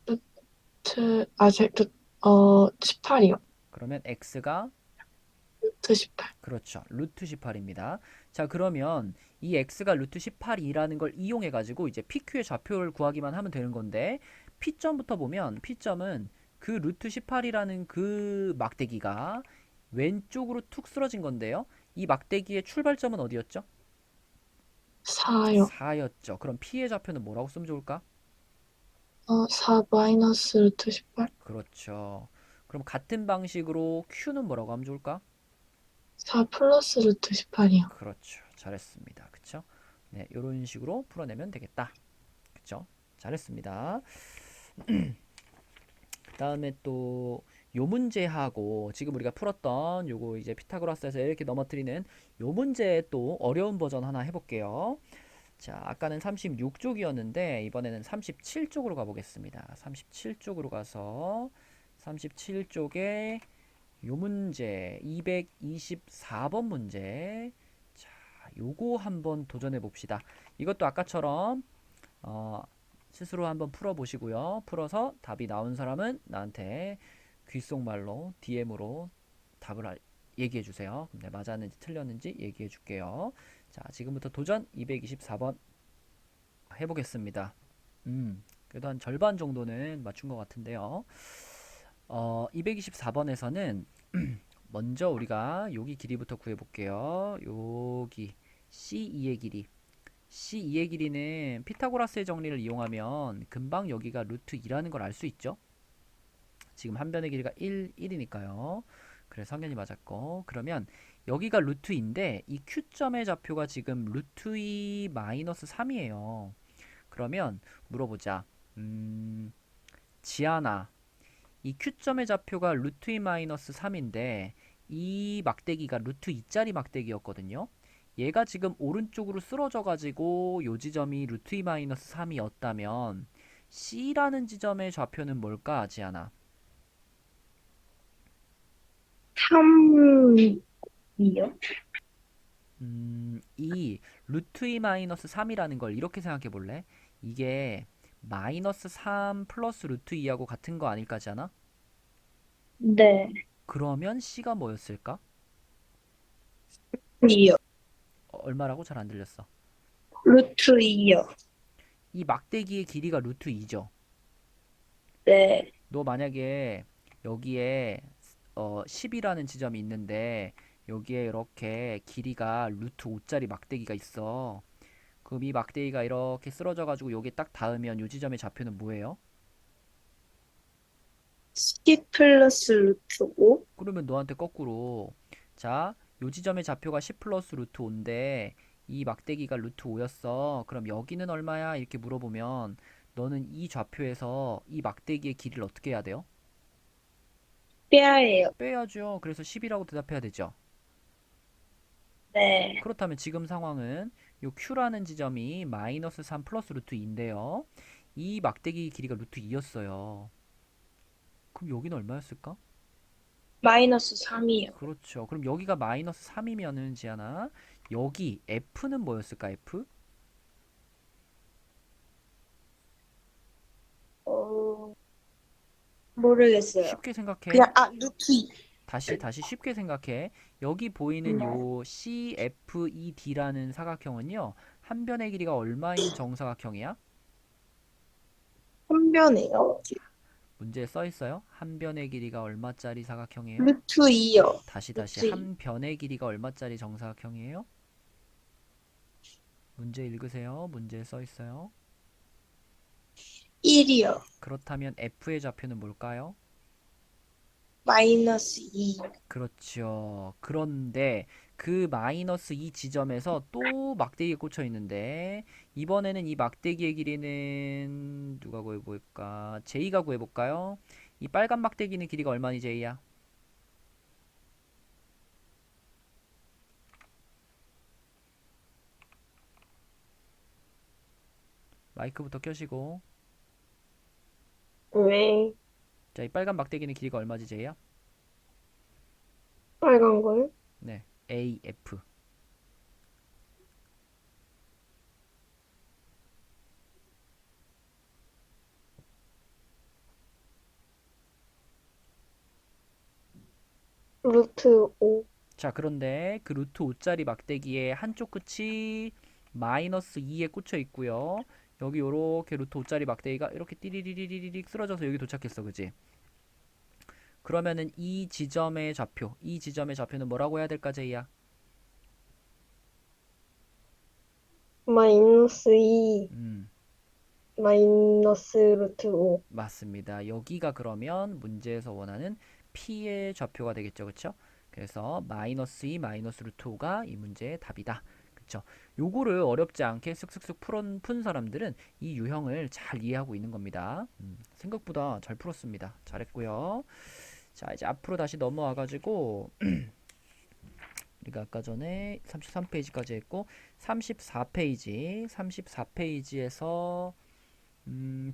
루트 18이요. 그러면 x가 루트 18. 그렇죠. 루트 18입니다. 자, 그러면 이 x가 루트 18이라는 걸 이용해 가지고 이제 PQ의 좌표를 구하기만 하면 되는 건데 P점부터 보면 P점은 그 루트 18이라는 그 막대기가 왼쪽으로 툭 쓰러진 건데요. 이 막대기의 출발점은 어디였죠? 4요. 4였죠. 그럼 P의 좌표는 뭐라고 쓰면 좋을까? 4 마이너스 루트 18. 그렇죠. 그럼 같은 방식으로 Q는 뭐라고 하면 좋을까? 4 플러스 루트 18이요. 그렇죠. 잘했습니다. 그쵸? 네, 이런 식으로 풀어내면 되겠다. 그쵸? 잘했습니다. 그 다음에 또 요 문제하고 지금 우리가 풀었던 요거 이제 피타고라스에서 이렇게 넘어뜨리는 요 문제의 또 어려운 버전 하나 해볼게요. 자, 아까는 36쪽이었는데 이번에는 37쪽으로 가보겠습니다. 37쪽으로 가서 37쪽에 요 문제 224번 문제, 자, 요거 한번 도전해 봅시다. 이것도 아까처럼 스스로 한번 풀어 보시고요. 풀어서 답이 나온 사람은 나한테 귓속말로 DM으로 답을 얘기해 주세요. 네, 맞았는지 틀렸는지 얘기해 줄게요. 자, 지금부터 도전 224번 해보겠습니다. 그래도 한 절반 정도는 맞춘 것 같은데요. 224번에서는 먼저 우리가 여기 길이부터 구해볼게요. 여기 C2의 길이. C2의 길이는 피타고라스의 정리를 이용하면 금방 여기가 루트 2라는 걸 알 수 있죠. 지금 한 변의 길이가 1이니까요. 그래서 성견이 맞았고, 그러면 여기가 루트 2인데 이 Q점의 좌표가 지금 루트 2 마이너스 3이에요. 그러면 물어보자. 지아나, 이 Q점의 좌표가 루트 2 마이너스 3인데 이 막대기가 루트 2짜리 막대기였거든요. 얘가 지금 오른쪽으로 쓰러져 가지고 요 지점이 루트 2 마이너스 3이었다면 C라는 지점의 좌표는 뭘까, 지아나? 3이요? 이 루트 2 마이너스 3이라는 걸 이렇게 생각해 볼래? 이게 마이너스 3 플러스 루트 2하고 같은 거 아닐까, 지아나? 네. 그러면 C가 뭐였을까? 2요. 얼마라고? 잘 안 들렸어. 루트 2요. 이 막대기의 길이가 루트 2죠. 네. 너 만약에 여기에 10이라는 지점이 있는데 여기에 이렇게 길이가 루트 5짜리 막대기가 있어. 그럼 이 막대기가 이렇게 쓰러져 가지고 여기 딱 닿으면 이 지점의 좌표는 뭐예요? 10 플러스 루트 5? 그러면 너한테 거꾸로, 자, 요 지점의 좌표가 10 플러스 루트 5인데 이 막대기가 루트 5였어. 그럼 여기는 얼마야? 이렇게 물어보면 너는 이 좌표에서 이 막대기의 길이를 어떻게 해야 돼요? 빼야 해요. 빼야죠. 그래서 10이라고 대답해야 되죠. 네. 그렇다면 지금 상황은 요 Q라는 지점이 마이너스 3 플러스 루트 2인데요. 이 막대기 길이가 루트 2였어요. 그럼 여기는 얼마였을까? 마이너스 3이요. 그렇죠. 그럼 여기가 마이너스 3이면은 지하나 여기 F는 뭐였을까? F? 모르겠어요. 쉽게 생각해. 그냥, 루트 2. 다시 쉽게 생각해. 여기 보이는 요 CFED라는 사각형은요. 한 변의 길이가 얼마인 정사각형이야? 한 변이요. 문제에 써 있어요. 한 변의 길이가 얼마짜리 사각형이에요? 루트 2요. 다시 루트 2. 한 변의 길이가 얼마짜리 정사각형이에요? 문제 읽으세요. 문제에 써 있어요. 1이요. 그렇다면 F의 좌표는 뭘까요? 마이너스 2. 그렇죠. 그런데 그 마이너스 2 지점에서 또 막대기에 꽂혀 있는데 이번에는 이 막대기의 길이는 누가 구해볼까? 제이가 구해볼까요? 이 빨간 막대기는 길이가 얼마니 제이야? 마이크부터 켜시고. 왜? 자, 이 빨간 막대기는 길이가 얼마지 제이야? 빨간 거요? 네, AF. 루트 5. 자, 그런데 그 루트 5짜리 막대기의 한쪽 끝이 마이너스 2에 꽂혀 있고요. 여기 요렇게 루트 5짜리 막대기가 이렇게 띠리리리리릭 쓰러져서 여기 도착했어. 그지? 그러면은 이 지점의 좌표는 뭐라고 해야 될까, 제이야? 마이너스 2. 음, 마이너스 루트 5. 맞습니다. 여기가 그러면 문제에서 원하는 P의 좌표가 되겠죠. 그쵸? 그래서 마이너스 2 마이너스 루트 5가 이 문제의 답이다. 그쵸? 요거를 어렵지 않게 쓱쓱쓱 푼 사람들은 이 유형을 잘 이해하고 있는 겁니다. 생각보다 잘 풀었습니다. 잘했고요. 자, 이제 앞으로 다시 넘어와가지고 우리가 아까 전에 33페이지까지 했고 34페이지에서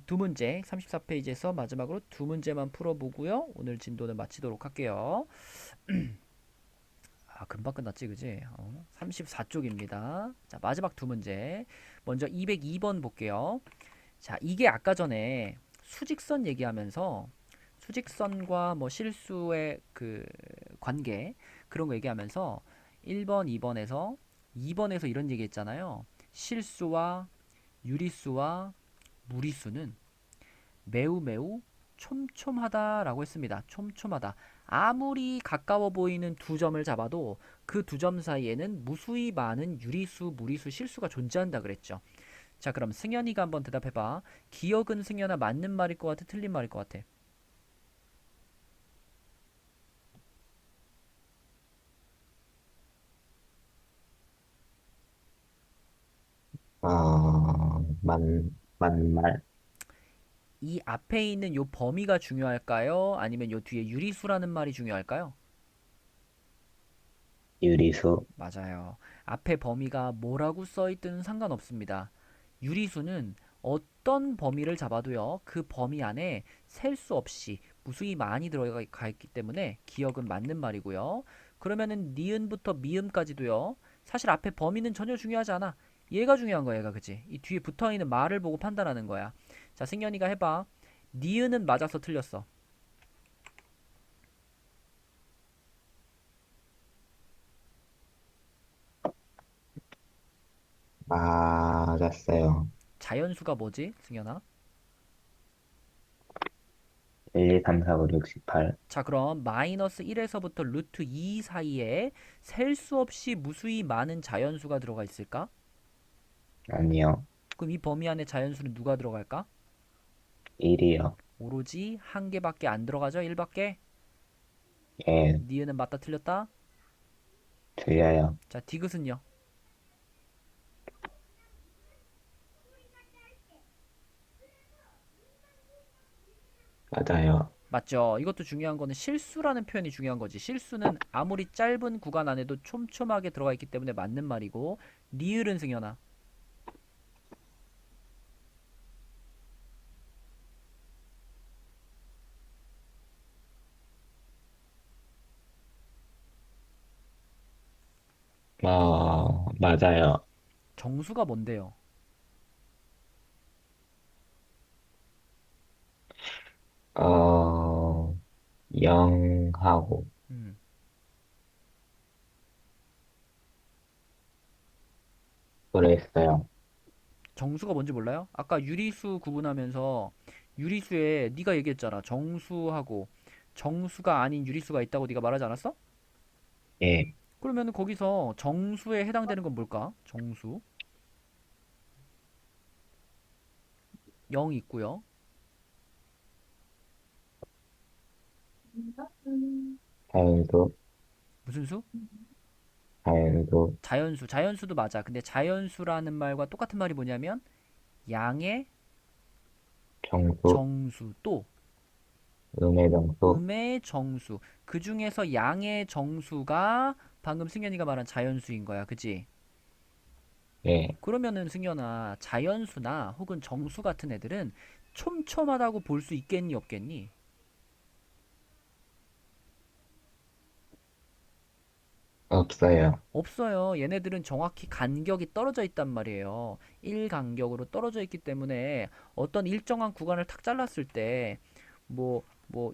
두 문제, 34페이지에서 마지막으로 두 문제만 풀어보고요. 오늘 진도는 마치도록 할게요. 금방 끝났지, 그지? 34쪽입니다. 자, 마지막 두 문제. 먼저 202번 볼게요. 자, 이게 아까 전에 수직선 얘기하면서 수직선과 뭐 실수의 그 관계 그런 거 얘기하면서 1번, 2번에서 이런 얘기 했잖아요. 실수와 유리수와 무리수는 매우 촘촘하다라고 했습니다. 촘촘하다. 아무리 가까워 보이는 두 점을 잡아도 그 두 점 사이에는 무수히 많은 유리수, 무리수, 실수가 존재한다 그랬죠. 자, 그럼 승현이가 한번 대답해봐. 기억은 승현아 맞는 말일 것 같아? 틀린 말일 것 같아? 맞는 말. 이 앞에 있는 요 범위가 중요할까요? 아니면 요 뒤에 유리수라는 말이 중요할까요? 유리수. 맞아요. 앞에 범위가 뭐라고 써있든 상관없습니다. 유리수는 어떤 범위를 잡아도요, 그 범위 안에 셀 수 없이 무수히 많이 들어가 있기 때문에 기억은 맞는 말이고요. 그러면은 니은부터 미음까지도요, 사실 앞에 범위는 전혀 중요하지 않아. 얘가 중요한 거야, 얘가. 그치? 이 뒤에 붙어있는 말을 보고 판단하는 거야. 자, 승현이가 해봐. 니은은 맞았어, 틀렸어? 맞았어요. 자연수가 뭐지, 승현아? 1, 2, 3, 4, 5, 6, 18. 자, 그럼 마이너스 1에서부터 루트 2 사이에 셀 수 없이 무수히 많은 자연수가 들어가 있을까? 아니요. 그럼 이 범위 안에 자연수는 누가 들어갈까? 1이요. 오로지 한 개밖에 안 들어가죠? 1밖에? 예, 니은은 맞다 틀렸다? 틀려요. 자, 디귿은요? 맞아요. 맞죠? 이것도 중요한 거는 실수라는 표현이 중요한 거지. 실수는 아무리 짧은 구간 안에도 촘촘하게 들어가 있기 때문에 맞는 말이고, 리을은 승현아. 맞아요. 정수가 뭔데요? 어, 0하고, 음, 그랬어요. 정수가 뭔지 몰라요? 아까 유리수 구분하면서 유리수에 네가 얘기했잖아. 정수하고 정수가 아닌 유리수가 있다고 네가 말하지 않았어? 예, 그러면 거기서 정수에 해당되는 건 뭘까? 정수 0 있고요. 자연수, 무슨 수? 자연수, 자연수. 자연수도 맞아. 근데 자연수라는 말과 똑같은 말이 뭐냐면 양의 정수, 정수 또 음의 정수, 음의 정수. 그 중에서 양의 정수가 방금 승현이가 말한 자연수인 거야. 그지? 예, 그러면은 승현아, 자연수나 혹은 정수 같은 애들은 촘촘하다고 볼 수 있겠니, 없겠니? 없어요. 없어요. 얘네들은 정확히 간격이 떨어져 있단 말이에요. 1간격으로 떨어져 있기 때문에 어떤 일정한 구간을 탁 잘랐을 때, 뭐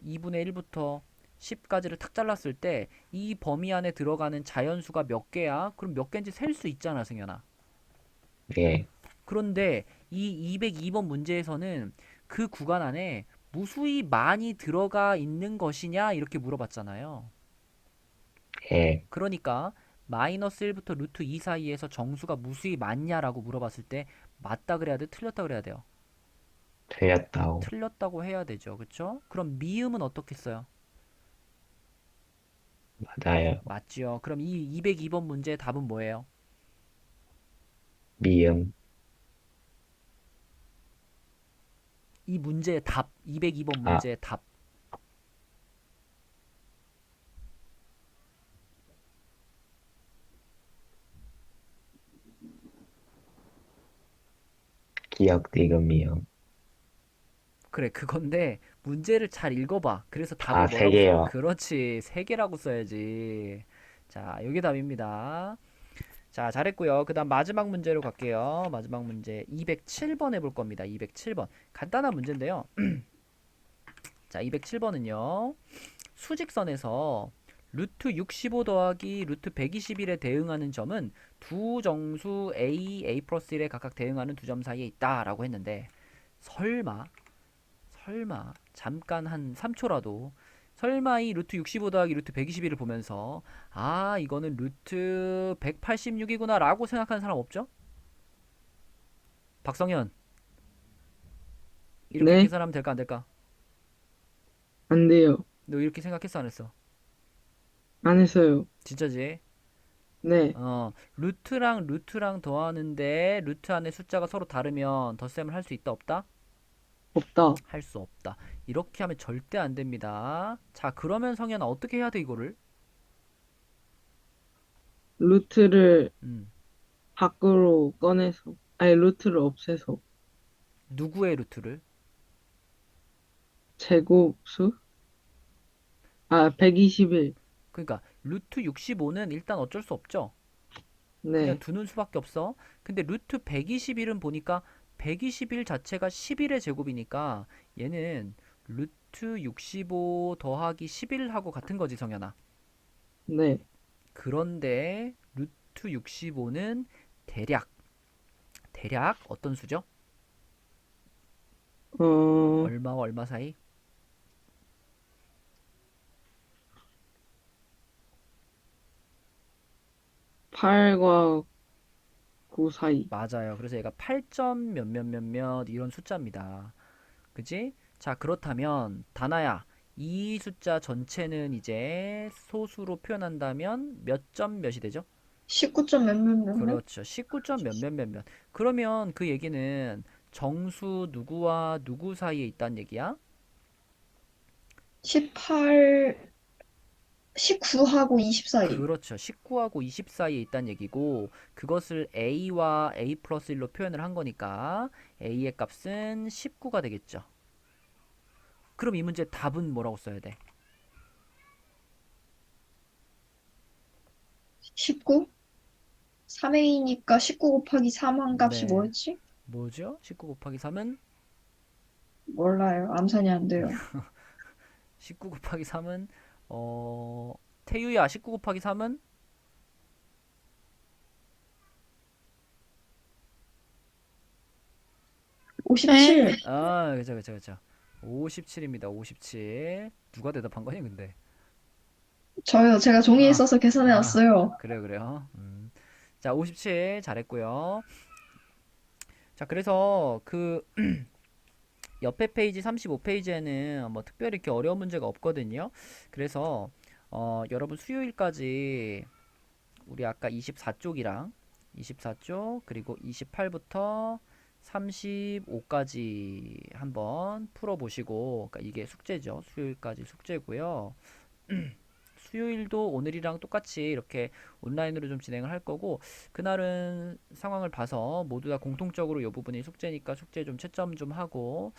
2분의 1부터 10까지를 탁 잘랐을 때 이 범위 안에 들어가는 자연수가 몇 개야? 그럼 몇 개인지 셀 수 있잖아, 승현아. 예, 그런데 이 202번 문제에서는 그 구간 안에 무수히 많이 들어가 있는 것이냐 이렇게 물어봤잖아요. 예, 그러니까 마이너스 1부터 루트 2 사이에서 정수가 무수히 많냐라고 물어봤을 때 맞다 그래야 돼? 틀렸다 그래야 돼요? 틀렸다고. 틀렸다고 해야 되죠. 그쵸? 그럼 미음은 어떻게 써요? 맞아요. 맞지요. 그럼 이 202번 문제의 답은 뭐예요? 미음, 이 문제의 답, 202번 아, 문제의 답. 기억, 디귿, 미음. 그래, 그건데 문제를 잘 읽어봐. 그래서 답을 아, 세 뭐라고 써? 개요. 그렇지, 세 개라고 써야지. 자, 여기 답입니다. 자, 잘했고요. 그 다음 마지막 문제로 갈게요. 마지막 문제 207번 해볼 겁니다. 207번. 간단한 문제인데요. 자, 207번은요. 수직선에서 루트 65 더하기 루트 121에 대응하는 점은 두 정수 A, A 플러스 1에 각각 대응하는 두 점 사이에 있다라고 했는데 설마 잠깐 한 3초라도 설마 이 루트 65 더하기 루트 121을 보면서 아 이거는 루트 186이구나 라고 생각하는 사람 없죠? 박성현 이렇게 네, 계산하면 될까 안 될까? 안 돼요. 너 이렇게 생각했어 안 했어? 안 했어요. 진짜지? 네, 루트랑 루트랑 더하는데 루트 안에 숫자가 서로 다르면 덧셈을 할 수 있다 없다? 없다. 할 수 없다. 이렇게 하면 절대 안 됩니다. 자 그러면 성현아 어떻게 해야 돼 이거를? 루트를 음, 밖으로 꺼내서, 아니, 루트를 없애서, 누구의 루트를? 제곱수? 아, 121. 그러니까 루트 65는 일단 어쩔 수 없죠. 그냥 네, 두는 수밖에 없어. 근데 루트 121은 보니까 121 자체가 11의 제곱이니까 얘는 루트 65 더하기 11하고 같은 거지 성현아. 네. 그런데 루트 65는 대략 어떤 수죠? 어, 얼마와 얼마 사이? 8과 9 사이. 맞아요. 그래서 얘가 8점 몇몇 몇몇 이런 숫자입니다. 그지? 자, 그렇다면 다나야 이 숫자 전체는 이제 소수로 표현한다면 몇 점 몇이 되죠? 19점 몇몇몇몇? 그렇죠. 19점 몇몇 몇몇. 그러면 그 얘기는 정수 누구와 누구 사이에 있다는 얘기야? 19하고 20 사이. 그렇죠. 19하고 20 사이에 있다는 얘기고 그것을 a와 a 플러스 1로 표현을 한 거니까 a의 값은 19가 되겠죠. 그럼 이 문제 답은 뭐라고 써야 돼? 19? 3A니까 19 곱하기 3 한 값이 네. 뭐였지? 뭐죠? 19 곱하기 3은? 몰라요. 암산이 안 돼요. 19 곱하기 3은 태유야 19 곱하기 3은? 57. 아, 그쵸. 57입니다. 57. 누가 대답한 거니, 근데? 저요. 제가 종이에 아, 써서 계산해 왔어요. 그래요. 자, 57 잘했고요. 자, 그래서 그 옆에 페이지 35페이지에는 뭐 특별히 이렇게 어려운 문제가 없거든요. 그래서 여러분 수요일까지 우리 아까 24쪽이랑 24쪽 그리고 28부터 35까지 한번 풀어보시고, 그러니까 이게 숙제죠. 수요일까지 숙제고요. 수요일도 오늘이랑 똑같이 이렇게 온라인으로 좀 진행을 할 거고, 그날은 상황을 봐서 모두 다 공통적으로 이 부분이 숙제니까 숙제 좀 채점 좀 하고,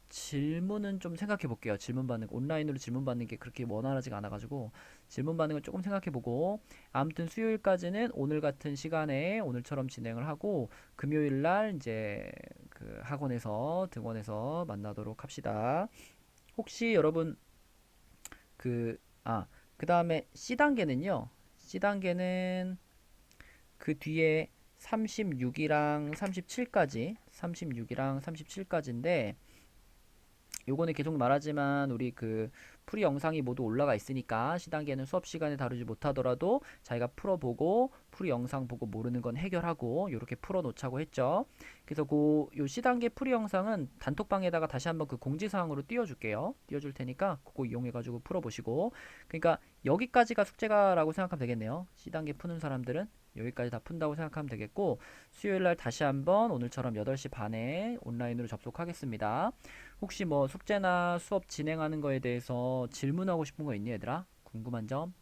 질문은 좀 생각해 볼게요. 질문 받는 거. 온라인으로 질문 받는 게 그렇게 원활하지가 않아 가지고 질문 받는 걸 조금 생각해 보고, 아무튼 수요일까지는 오늘 같은 시간에 오늘처럼 진행을 하고, 금요일 날 이제 그 학원에서 등원해서 만나도록 합시다. 혹시 여러분 그 다음에 C단계는요. C단계는 그 뒤에 36이랑 37까지인데, 요거는 계속 말하지만 우리 그 풀이 영상이 모두 올라가 있으니까 C단계는 수업 시간에 다루지 못하더라도 자기가 풀어보고 풀이 영상 보고 모르는 건 해결하고 요렇게 풀어놓자고 했죠. 그래서 요 C단계 풀이 영상은 단톡방에다가 다시 한번 그 공지사항으로 띄워줄 테니까 그거 이용해가지고 풀어보시고, 그러니까 여기까지가 숙제가라고 생각하면 되겠네요. C단계 푸는 사람들은 여기까지 다 푼다고 생각하면 되겠고, 수요일날 다시 한번 오늘처럼 8시 반에 온라인으로 접속하겠습니다. 혹시 뭐 숙제나 수업 진행하는 거에 대해서 질문하고 싶은 거 있니, 얘들아? 궁금한 점?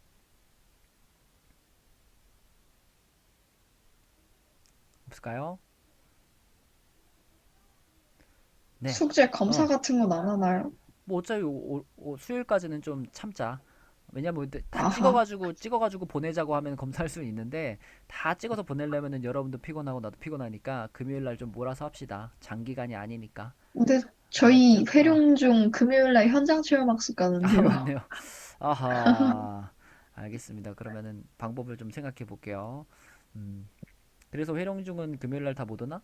없을까요? 네. 숙제 검사 어. 같은 건 안 하나요? 뭐 어차피 수요일까지는 좀 참자. 왜냐면 다 아하. 찍어가지고 보내자고 하면 검사할 수는 있는데, 다 찍어서 보내려면은 여러분도 피곤하고 나도 피곤하니까 금요일날 좀 몰아서 합시다. 장기간이 아니니까. 근데 저희 알았죠? 회룡 중 금요일날 현장 체험 학습 아, 가는데요. 맞네요. 아하. 알겠습니다. 그러면은 방법을 좀 생각해 볼게요. 음. 그래서 회룡중은 금요일날 다 못 오나?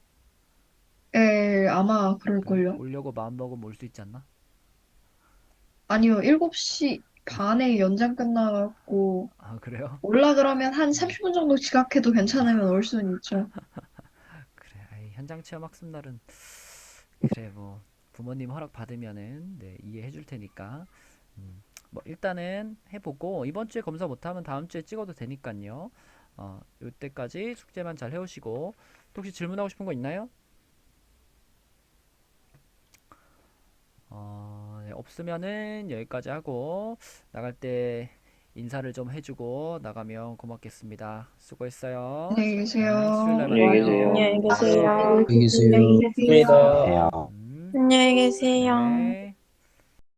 예, 아마 그래? 그럴걸요. 오려고 마음먹으면 올 수 있지 않나? 아니요, 7시 반에 연장 끝나갖고 아, 그래요? 올라 그러면 한 네. 30분 정도 지각해도 괜찮으면 올 수는 있죠. 그래. 아이, 현장 체험 학습 날은 그래 뭐 부모님 허락 받으면은 네, 이해해 줄 테니까 뭐 일단은 해보고, 이번 주에 검사 못하면 다음 주에 찍어도 되니까요. 요때까지 숙제만 잘 해오시고, 또 혹시 질문하고 싶은 거 있나요? 네, 없으면은 여기까지 하고 나갈 때 인사를 좀 해주고 나가면 고맙겠습니다. 수고했어요. 안녕히 계세요. 수요일날 안녕히 계세요. 만나요. 안녕히 계세요. 안녕히 계세요. 안녕히 계세요. 고맙습니다. 해요. 안녕히 계세요. 네.